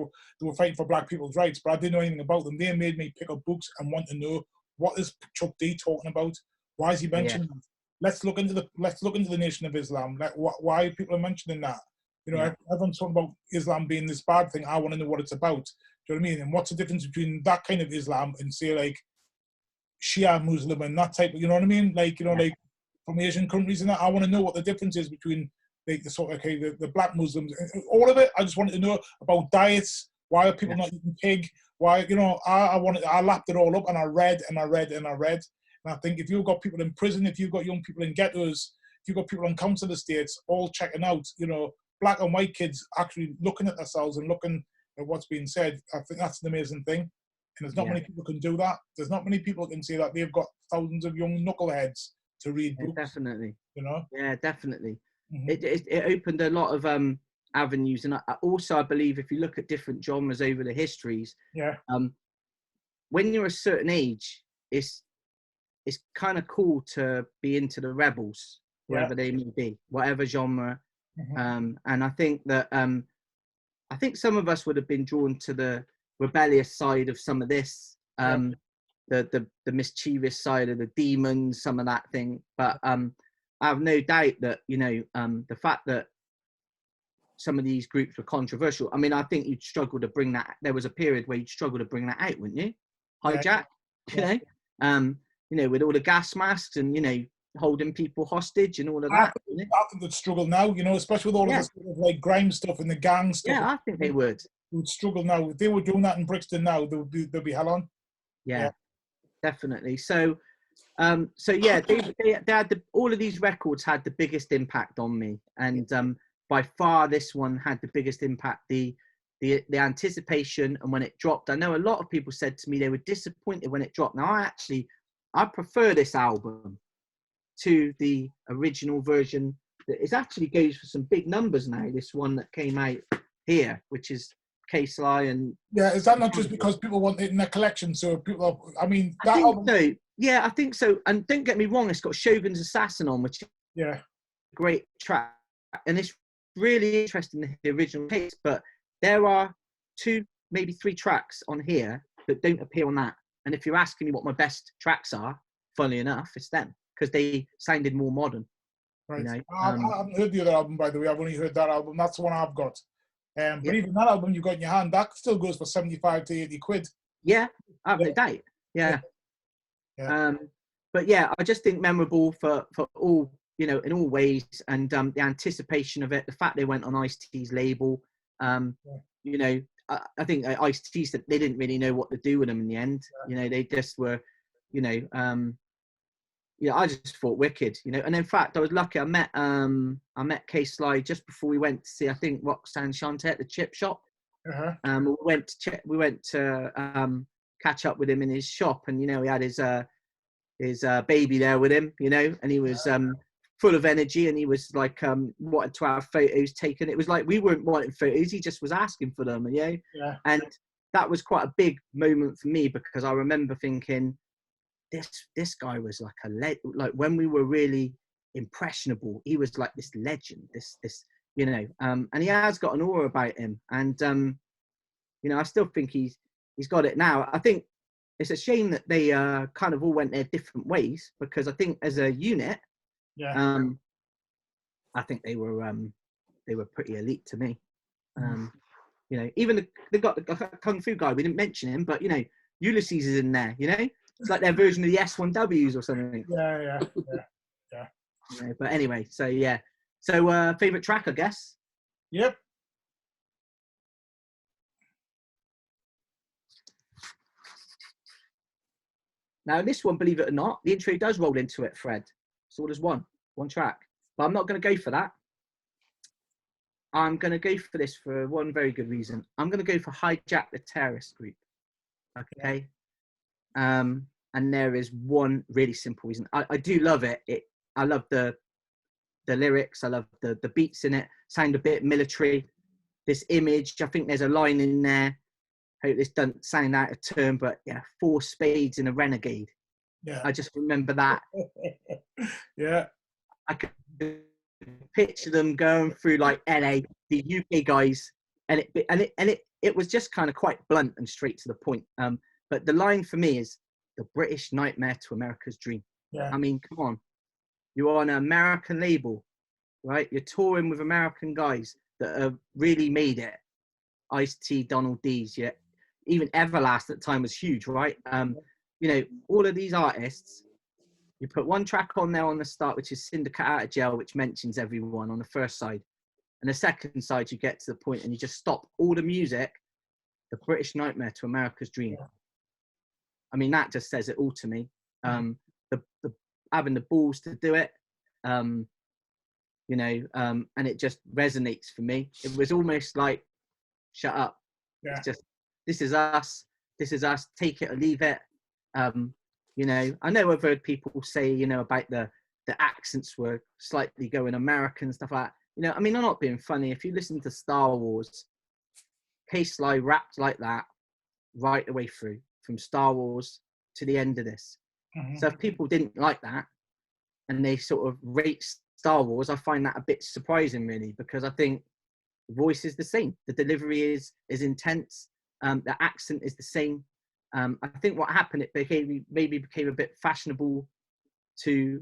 Speaker 1: were fighting for black people's rights, but I didn't know anything about them. They made me pick up books and want to know, what is Chuck D talking about? Why is he mentioning that? Let's look into the Nation of Islam. Why people are mentioning that? Everyone's talking about Islam being this bad thing. I want to know what it's about. Do you know what I mean? And what's the difference between that kind of Islam and, say, like Shia Muslim and that type of, you know what I mean? Like from Asian countries and that. I want to know what the difference is between like the sort of the black Muslims, all of it. I just wanted to know about diets. Why are people not eating pig? Why, I lapped it all up, and I read and I read and I read. And I think if you've got people in prison, if you've got young people in ghettos, if you've got people on council estates all checking out, black and white kids actually looking at themselves and looking at what's being said, I think that's an amazing thing. And there's not many people can do that. There's not many people can say that they've got thousands of young knuckleheads to read books.
Speaker 3: Definitely. Yeah, definitely.
Speaker 1: Mm-hmm.
Speaker 3: It opened a lot of avenues, and I believe if you look at different genres over the histories, when you're a certain age, it's kind of cool to be into the rebels, wherever they may be, whatever genre. Mm-hmm. And I think that I think some of us would have been drawn to the rebellious side of some of this, the mischievous side of the demons, some of that thing. But I have no doubt that the fact that some of these groups were controversial. I mean, I think you'd struggle to bring that. There was a period where you'd struggle to bring that out, wouldn't you? Hijack, with all the gas masks and holding people hostage and all of that.
Speaker 1: I think they'd struggle now, especially with all of this sort of like grime stuff and the gang stuff.
Speaker 3: Yeah, I think they would.
Speaker 1: They would struggle now. If they were doing that in Brixton now, there'd be hell on.
Speaker 3: Yeah, definitely. So they had all of these records had the biggest impact on me, and by far this one had the biggest impact. The anticipation, and when it dropped, I know a lot of people said to me they were disappointed when it dropped. Now I prefer this album to the original version. It actually goes for some big numbers now, this one that came out here, which is K-Sly and... Yeah,
Speaker 1: is that not just because people want it in their collection? So people are,
Speaker 3: I think so. And don't get me wrong, it's got Shogun's Assassin on, which is a great track. And it's really interesting, the original case, but there are 2, maybe 3 tracks on here that don't appear on that. And if you're asking me what my best tracks are, funnily enough, it's them, because they sounded more modern.
Speaker 1: Right. I haven't heard the other album, by the way. I've only heard that album. That's the one I've got. But even that album you got in your hand, that still goes for 75 to 80 quid.
Speaker 3: Yeah, I have no doubt. Yeah. But yeah, I just think memorable for all, in all ways. And the anticipation of it, the fact they went on Ice-T's label, You know, I think Ice-T said they didn't really know what to do with them in the end. You know, they just were, you know, yeah, I just thought wicked, you know. And in fact, I was lucky. I met K-Sly just before we went to see, I think, Roxanne Shante at the chip shop. We went to catch up with him in his shop, and you know, he had his baby there with him, you know, and he was full of energy, and he was like wanted to have photos taken. It was like we weren't wanting photos; he just was asking for them, you know. And that was quite a big moment for me, because I remember thinking, this guy was like like when we were really impressionable, he was like this legend, this you know, and he has got an aura about him, and you know, I still think he's got it now. I think it's a shame that they kind of all went their different ways, because I think as a unit, I think they were pretty elite to me. You know, even they got the Kung Fu guy, we didn't mention him, but you know, Ulysses is in there, you know. It's like their version of the S1Ws or something.
Speaker 1: Yeah.
Speaker 3: You know, but anyway, so yeah. So favorite track, I guess.
Speaker 1: Yep.
Speaker 3: Now this one, believe it or not, the intro does roll into it, Fred. So there's one track. But I'm not going to go for that. I'm going to go for this for one very good reason. I'm going to go for Hijack the Terrorist Group. Okay. And there is one really simple reason. I do love it. I love the lyrics. I love the beats in it. Sound a bit military. This image, I think there's a line in there. Hope this doesn't sound out of turn, but yeah, 4 spades in a renegade.
Speaker 1: Yeah.
Speaker 3: I just remember that.
Speaker 1: Yeah.
Speaker 3: I could picture them going through like LA, the UK guys, and it was just kind of quite blunt and straight to the point. But the line for me is the British nightmare to America's dream.
Speaker 1: Yeah.
Speaker 3: I mean, come on, you're on an American label, right? You're touring with American guys that have really made it. Ice-T, Donald D's, yeah, even Everlast at the time was huge, right? You know, all of these artists, you put one track on there on the start, which is Syndicate Out of Jail, which mentions everyone on the first side. And the second side, you get to the point and you just stop all the music, the British nightmare to America's dream. Yeah. I mean, that just says it all to me. The having the balls to do it, you know, and it just resonates for me. It was almost like, shut up. Yeah. It's just, this is us, take it or leave it. You know, I know I've heard people say, you know, about the accents were slightly going American and stuff like that. You know, I mean, I'm not being funny. If you listen to Star Wars, K-Sly rapped like that right the way through, from Star Wars to the end of this. So if people didn't like that and they sort of rate Star Wars, I find that a bit surprising, really, because I think the voice is the same. The delivery is intense. The accent is the same. I think what happened, it maybe became a bit fashionable to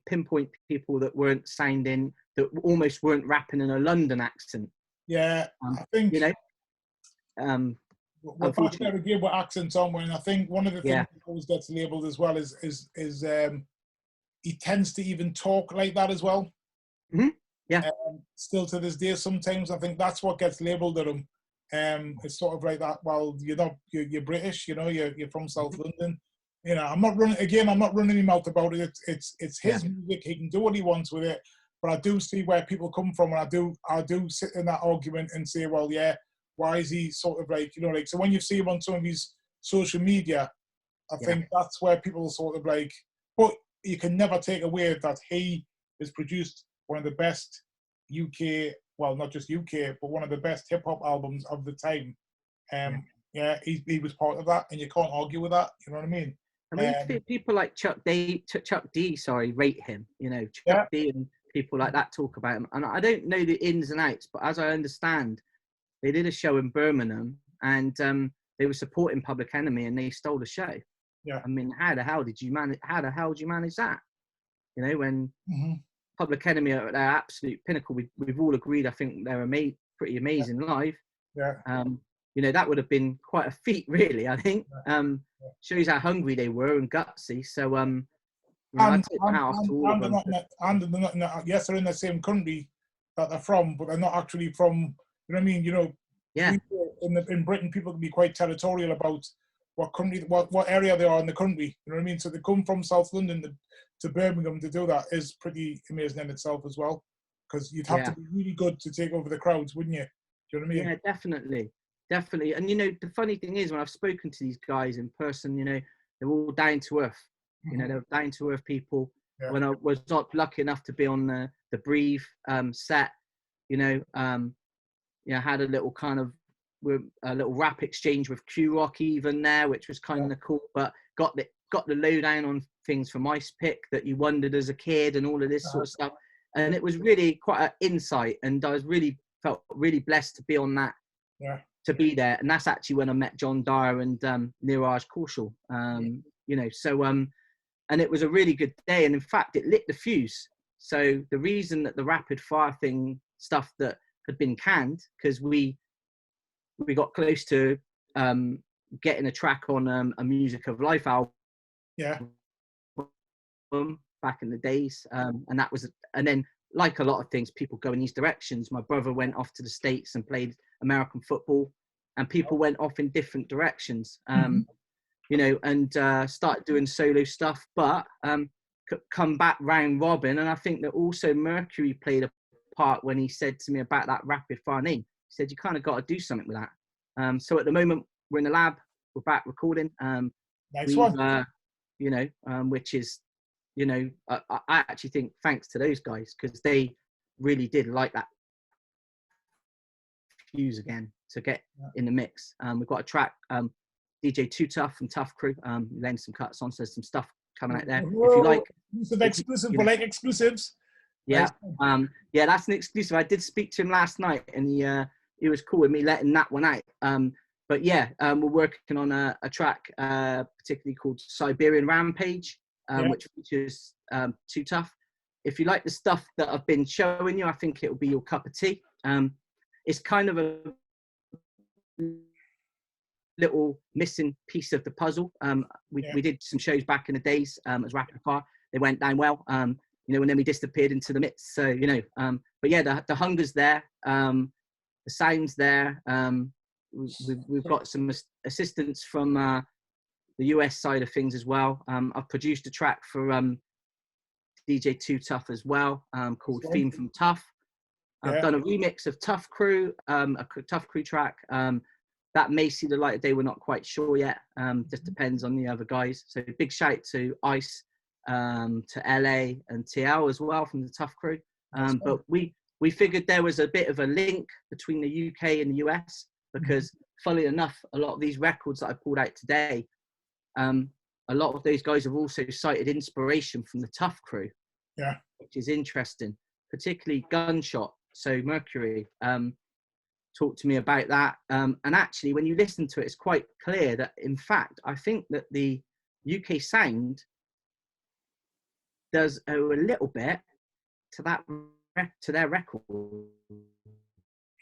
Speaker 3: pinpoint people that weren't sounding, that almost weren't rapping in a London accent.
Speaker 1: Yeah, I think,
Speaker 3: you know,
Speaker 1: we're back there again with accents on, and I think one of the things that always gets labelled as well is he tends to even talk like that as well.
Speaker 3: Yeah.
Speaker 1: Still to this day, sometimes I think that's what gets labelled at him. It's sort of like that. Well, you're British, you know, you're from South London. You know, I'm not running him out about it. It's his music. He can do what he wants with it. But I do see where people come from, and I do sit in that argument and say, well, yeah, why is he sort of like, you know, like, so when you see him on some of his social media, I think that's where people sort of like, but you can never take away that he has produced one of the best UK, well, not just UK, but one of the best hip hop albums of the time. Yeah, he was part of that, and you can't argue with that. You know what I mean?
Speaker 3: I mean, people like Chuck D, rate him. You know, Chuck D and people like that talk about him. And I don't know the ins and outs, but as I understand, they did a show in Birmingham, and they were supporting Public Enemy, and they stole the show. Yeah. I mean, how the hell did you manage that? You know, when Public Enemy are at their absolute pinnacle, we've all agreed, I think they're pretty amazing live. Yeah. You know, that would have been quite a feat, really, I think. Shows how hungry they were and gutsy. So,
Speaker 1: yes, they're in the same country that they're from, but they're not actually from, you know what I mean? You know,
Speaker 3: Yeah.
Speaker 1: In Britain, people can be quite territorial about what country, what area they are in the country. You know what I mean? So they come from South London to Birmingham to do that is pretty amazing in itself as well. Because you'd have to be really good to take over the crowds, wouldn't you? Do you know what I mean?
Speaker 3: Yeah, definitely. And you know, the funny thing is, when I've spoken to these guys in person, you know, they're all down to earth. You know, they're down to earth people. Yeah. When I was not lucky enough to be on the Breathe set, you know, had a little kind of a little rap exchange with Q Rock even there, which was kind of cool. But got the lowdown on things from Ice Pick that you wondered as a kid and all of this sort of stuff. And it was really quite an insight, and I felt really blessed to be on that. Yeah. To be there, and that's actually when I met John Dyer and Neeraj Kaushal. You know, so and it was a really good day, and in fact, it lit the fuse. So the reason that the rapid fire thing stuff that had been canned, because we got close to getting a track on a Music of Life album. Yeah. Back in the days, and that was, and then like a lot of things, people go in these directions. My brother went off to the States and played American football, and people went off in different directions. You know, and started doing solo stuff, but come back round robin. And I think that also Mercury played a part when he said to me about that rapid fire name. He said, you kind of got to do something with that. So at the moment, we're in the lab, we're back recording.
Speaker 1: Nice one.
Speaker 3: You know, which is, you know, I actually think thanks to those guys, because they really did like that fuse again to get in the mix. We've got a track, DJ Too Tough from Tuff Crew, laying some cuts on, so there's some stuff coming out there. Whoa. If you like,
Speaker 1: exclusive, we like exclusives.
Speaker 3: Yeah, yeah, that's an exclusive. I did speak to him last night, and he was cool with me letting that one out. But yeah, we're working on a track, particularly called Siberian Rampage, which features Too Tough. If you like the stuff that I've been showing you, I think it will be your cup of tea. It's kind of a little missing piece of the puzzle. We did some shows back in the days as Rapid Fire. They went down well, you know, and then we disappeared into the midst. So, you know, but yeah, the hunger's there, the sound's there. We've got some assistance from the US side of things as well. I've produced a track for DJ Too Tough as well, called Theme from Tuff. I've done a remix of Tuff Crew, a Tuff Crew track. That may see the light of day. We're not quite sure yet. Just depends on the other guys. So big shout to Ice, to LA and TL as well from the Tuff Crew. But we figured there was a bit of a link between the UK and the US, because funnily enough, a lot of these records that I pulled out today, a lot of those guys have also cited inspiration from the Tuff Crew. Yeah, which is interesting, particularly Gunshot. So Mercury talked to me about that. And actually, when you listen to it, it's quite clear that, in fact, I think that the UK sound does owe a little bit to their record.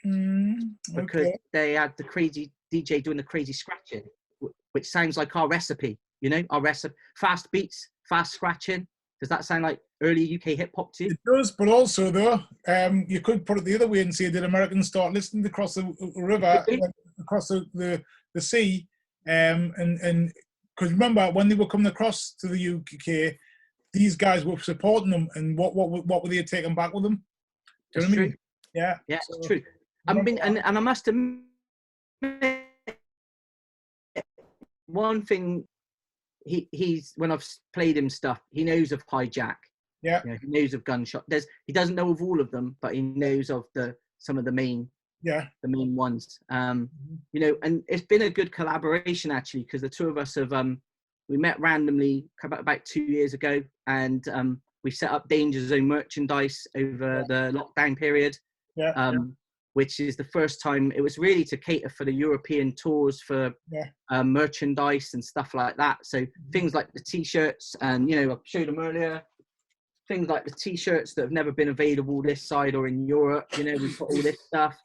Speaker 3: Because they had the crazy DJ doing the crazy scratching, which sounds like our recipe, you know, our recipe. Fast beats, fast scratching. Does that sound like early UK hip hop to you?
Speaker 1: It does, but also though, you could put it the other way and say, did Americans start listening across the river, across the sea, and because remember when they were coming across to the UK, these guys were supporting them, and what were they taking back with them? Do you know what I mean? Yeah,
Speaker 3: so, it's true. I mean, and I must admit, one thing, he's when I've played him stuff, he knows of Hijack. Yeah, you know, he knows of Gunshot. He doesn't know of all of them, but he knows of some of the main ones. You know, and it's been a good collaboration actually, because the two of us have we met randomly about 2 years ago, and we set up Danger Zone merchandise over the lockdown period. Which is the first time. It was really to cater for the European tours for merchandise and stuff like that. So things like the T-shirts, and, you know, I showed them earlier, things like the T-shirts that have never been available this side or in Europe. You know, we've got all this stuff,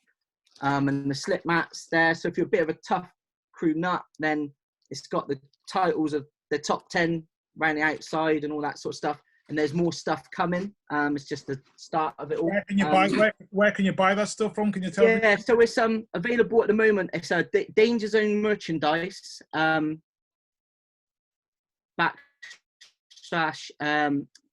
Speaker 3: and the slip mats there. So if you're a bit of a Tuff Crew nut, then it's got the titles of the top 10 around the outside and all that sort of stuff. and there's more stuff coming. It's just the start of it all.
Speaker 1: Where can you buy? Where can you buy that stuff from? Can you tell me?
Speaker 3: Yeah, so it's available at the moment. It's a Danger Zone merchandise /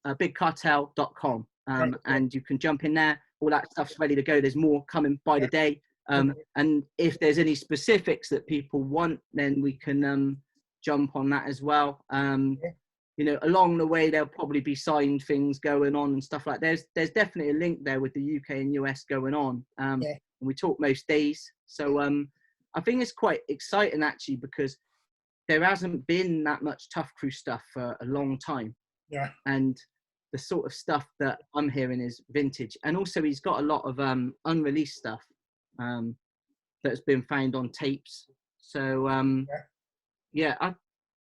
Speaker 3: bigcartel.com,
Speaker 1: Right.
Speaker 3: and you can jump in there. All that stuff's ready to go. There's more coming by the day. And if there's any specifics that people want, then we can jump on that as well. You know, along the way, there'll probably be signed things going on and stuff like that. There's definitely a link there with the UK and US going on. And we talk most days. So I think it's quite exciting, actually, because there hasn't been that much Tuff Crew stuff for a long time.
Speaker 1: Yeah.
Speaker 3: And the sort of stuff that I'm hearing is vintage. And also he's got a lot of unreleased stuff that's been found on tapes. So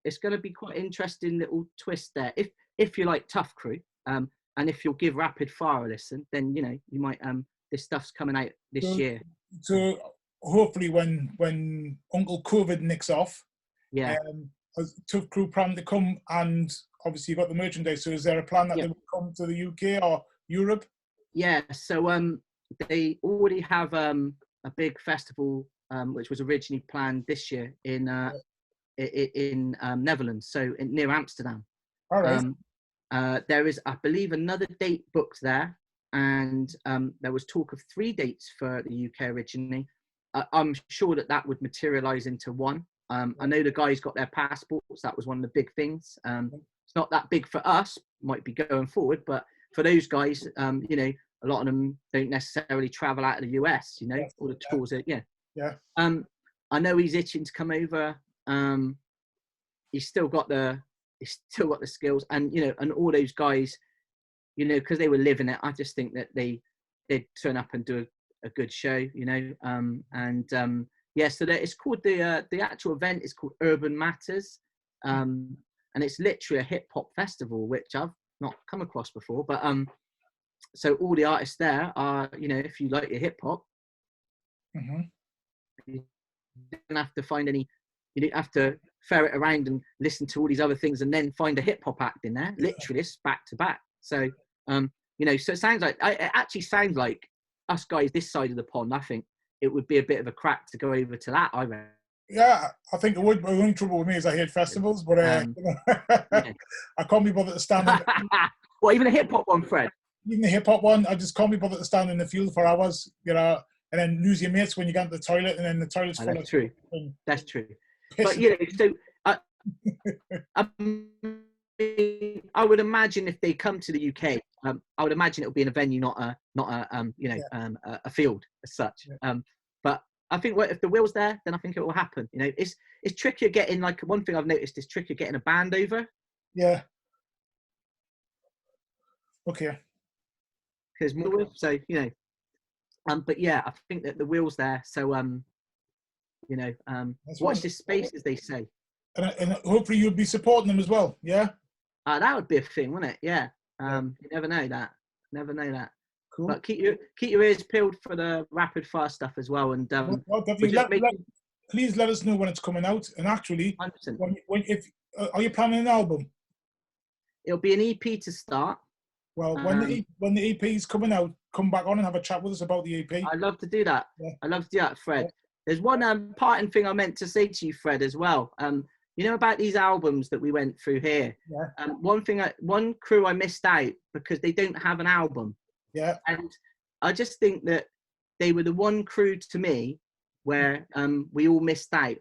Speaker 3: it's going to be quite interesting little twist there. If you like Tuff Crew, and if you'll give Rapid Fire a listen, then you know you might this stuff's coming out this year.
Speaker 1: So hopefully when Uncle COVID nicks off, Tuff Crew plan to come, and obviously you've got the merchandise. So is there a plan that they will come to the UK or Europe? Yeah. So they already have a big festival which was originally planned this year in Netherlands, so near Amsterdam. All right. There is, I believe, another date booked there, and there was talk of 3 dates for the UK originally. I'm sure that would materialise into one. I know the guys got their passports. That was one of the big things. It's not that big for us, might be going forward, but for those guys, you know, a lot of them don't necessarily travel out of the US, you know, all the tours. I know he's itching to come over. He's still got the skills, and you know, and all those guys, you know, because they were living it. I just think that they'd turn up and do a good show, you know. So it's called the actual event is called Urban Matters, and it's literally a hip hop festival, which I've not come across before. But so all the artists there are, you know, if you like your hip hop, you don't have to find any. You don't have to ferret around and listen to all these other things and then find a hip hop act in there. Literally, it's back to back. So, you know, so it actually sounds like us guys this side of the pond. I think it would be a bit of a crack to go over to that. I reckon. Yeah, I think it would. The only trouble with me is I hate festivals, but you know, I can't be bothered to stand. Well, even a hip hop one, Fred. Even the hip hop one, I just can't be bothered to stand in the field for hours, you know, and then lose your mates when you get to the toilet, and then the toilet's full of. That's true. That's true. But you know, so I would imagine if they come to the UK, I would imagine it would be in a venue, not a field as such. But I think if the will's there, then I think it will happen. You know, it's trickier getting, like, one thing I've noticed is trickier getting a band over. Yeah. Okay. Because more, so you know, but yeah, I think that the will's there. So you know, watch this space, as they say. And hopefully you'll be supporting them as well, yeah? That would be a thing, wouldn't it? Yeah. You never know that. Never know that. Cool. But keep your ears peeled for the Rapid Fire stuff as well. And please let us know when it's coming out. And actually, are you planning an album? It'll be an EP to start. Well, when the EP is coming out, come back on and have a chat with us about the EP. I'd love to do that. Yeah. I'd love to do that, Fred. There's one parting thing I meant to say to you, Fred, as well. You know about these albums that we went through here. Yeah. One crew I missed out because they don't have an album. Yeah. And I just think that they were the one crew to me where we all missed out.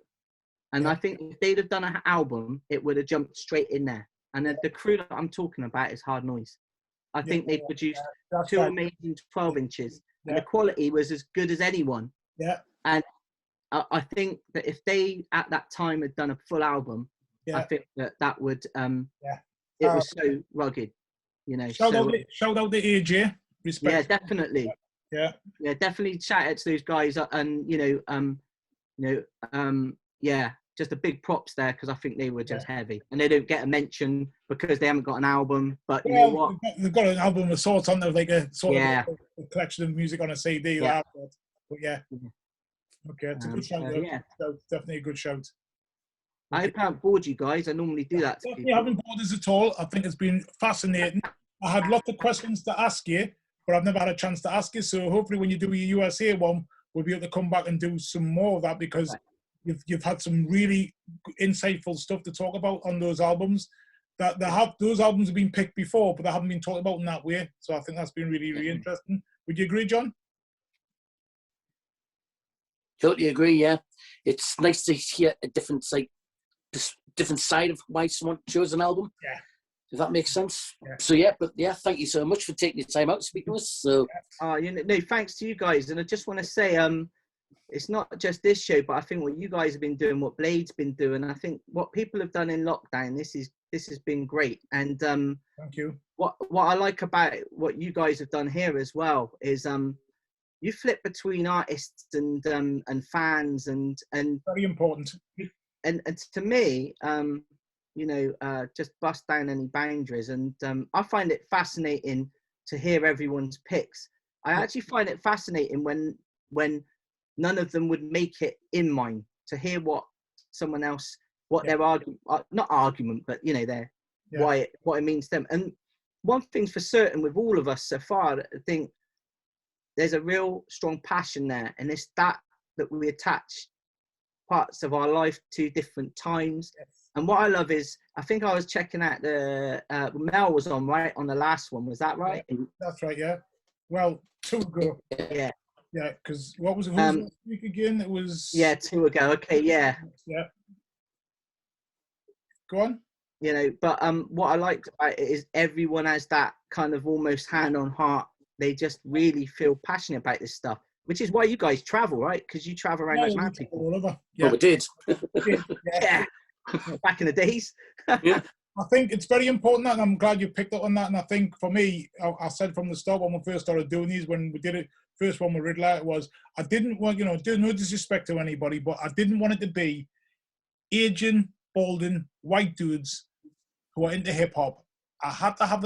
Speaker 1: And I think if they'd have done an album, it would have jumped straight in there. And the crew that I'm talking about is Hard Noise. I think they produced 2 amazing 12 inches. And the quality was as good as anyone. Yeah. And I think that if they at that time had done a full album, I think that would it was so rugged, you know. Shout out to AJ. Respect. Yeah, definitely. Yeah, definitely shout out to those guys, and just a big props there, because I think they were just heavy, and they don't get a mention because they haven't got an album. But you know what? They've got an album of sorts on there, like a sort of a collection of music on a CD. Yeah. But yeah. Okay, it's a good shout. So definitely a good shout. I hope I haven't bored you guys. I normally do that. I haven't bored us at all. I think it's been fascinating. I had lots of questions to ask you, but I've never had a chance to ask you. So hopefully when you do your USA one, we'll be able to come back and do some more of that, because you've had some really insightful stuff to talk about on those albums. Those albums have been picked before, but they haven't been talked about in that way. So I think that's been really, really interesting. Would you agree, John?
Speaker 2: Totally agree. Yeah, it's nice to hear a different side of why someone chose an album.
Speaker 1: Yeah.
Speaker 2: If that makes sense.
Speaker 1: Yeah.
Speaker 2: So thank you so much for taking the time out to speak to us. So
Speaker 3: thanks to you guys. And I just want to say, it's not just this show, but I think what you guys have been doing, what Blade's been doing, I think what people have done in lockdown, this has been great. And
Speaker 1: thank you.
Speaker 3: What I like about what you guys have done here as well is you flip between artists and fans and
Speaker 1: very important.
Speaker 3: And to me, just bust down any boundaries. And I find it fascinating to hear everyone's picks. I actually find it fascinating when none of them would make it in mine, to hear what someone else, their not argument, but their what it means to them. And one thing's for certain with all of us so far, I think there's a real strong passion there, and it's that we attach parts of our life to different times. Yes. And what I love is, I think I was checking out the Mel was on the last one. Was that right?
Speaker 1: Yeah, that's right. Yeah. Well, 2 ago.
Speaker 3: Yeah.
Speaker 1: Yeah, because what was it? Who was last week again? It was.
Speaker 3: Yeah, 2 ago. Okay. Yeah.
Speaker 1: Yeah. Go on.
Speaker 3: But what I liked about it is everyone has that kind of almost hand on heart. They just really feel passionate about this stuff, which is why you guys travel, right? Because you travel around like mad people.
Speaker 2: All over. Yeah. Well, we did.
Speaker 3: Yeah. Back in the days.
Speaker 2: Yeah.
Speaker 1: I think it's very important, and I'm glad you picked up on that. And I think for me, I said from the start when we first started doing these, when we did it, first one with Riddler, it was, I didn't want, no disrespect to anybody, but I didn't want it to be aging, balding, white dudes who are into hip hop. I had to have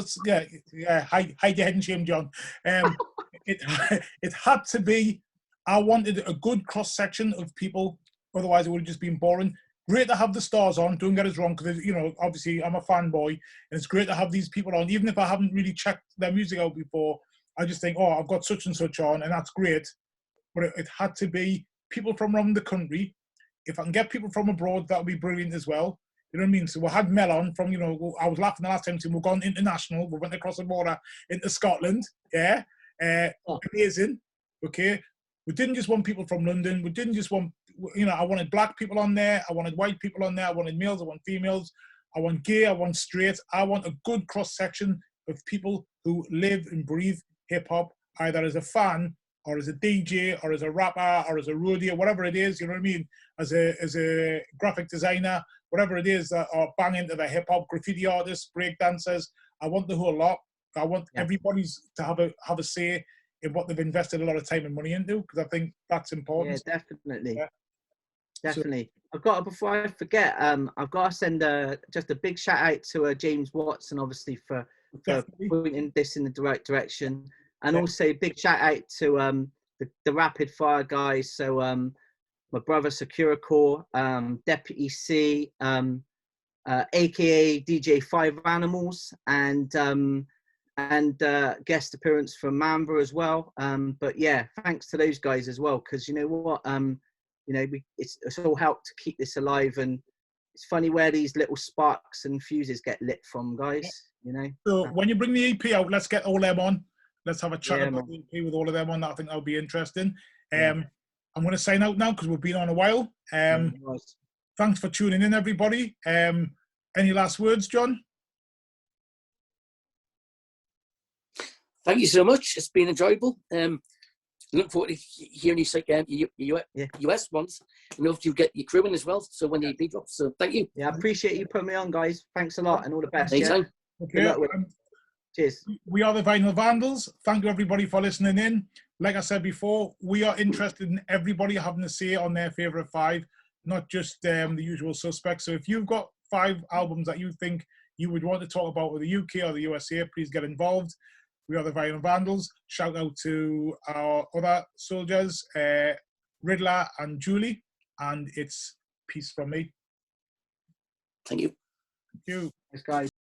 Speaker 1: hide your head in shame, John. It had to be, I wanted a good cross section of people, otherwise it would have just been boring. Great to have the stars on, don't get us wrong, because obviously I'm a fanboy, and it's great to have these people on, even if I haven't really checked their music out before. I just think, I've got such and such on, and that's great. But it had to be people from around the country. If I can get people from abroad, that would be brilliant as well. You know what I mean? So we had Mel on from, I was laughing the last time, we've gone international. We went across the border into Scotland. Yeah. Amazing. Okay. We didn't just want people from London. We didn't just want, I wanted black people on there. I wanted white people on there. I wanted males. I want females. I want gay. I want straight. I want a good cross section of people who live and breathe hip hop, either as a fan or as a DJ or as a rapper or as a roadie or whatever it is. You know what I mean? As a graphic designer, whatever it is that are banging to the hip hop, graffiti artists, break dancers. I want the whole lot. I want everybody's to have a say in what they've invested a lot of time and money into, because I think that's important.
Speaker 3: Yeah, definitely. Yeah. Definitely. So, before I forget, I've got to send just a big shout out to James Watson, obviously, for pointing this in the right direction. And also big shout out to the Rapid Fire guys. So my brother Secura Core, Deputy C, aka DJ 5 Animals, and guest appearance from Mamba as well. But yeah, thanks to those guys as well, because you know what, it's all helped to keep this alive. And it's funny where these little sparks and fuses get lit from, guys.
Speaker 1: So when you bring the EP out, let's get all them on. Let's have a chat about the EP with all of them on. I think that'll be interesting. I'm going to sign out now because we've been on a while. Thanks for tuning in, everybody. Any last words, John?
Speaker 2: Thank you so much. It's been enjoyable. Look forward to hearing you say US ones. And hopefully you get your crew in as well. So when the EP drops. So thank you.
Speaker 3: Yeah, I appreciate you putting me on, guys. Thanks a lot and all the best.
Speaker 2: Anytime.
Speaker 1: Okay.
Speaker 3: Cheers.
Speaker 1: We are the Vinyl Vandals. Thank you, everybody, for listening in. Like I said before, we are interested in everybody having a say on their favourite 5, not just the usual suspects. So if you've got 5 albums that you think you would want to talk about with the UK or the USA, please get involved. We are the Vinyl Vandals. Shout out to our other soldiers, Riddler and Julie. And it's peace from me.
Speaker 2: Thank you.
Speaker 1: Thank you.
Speaker 3: Thanks, guys.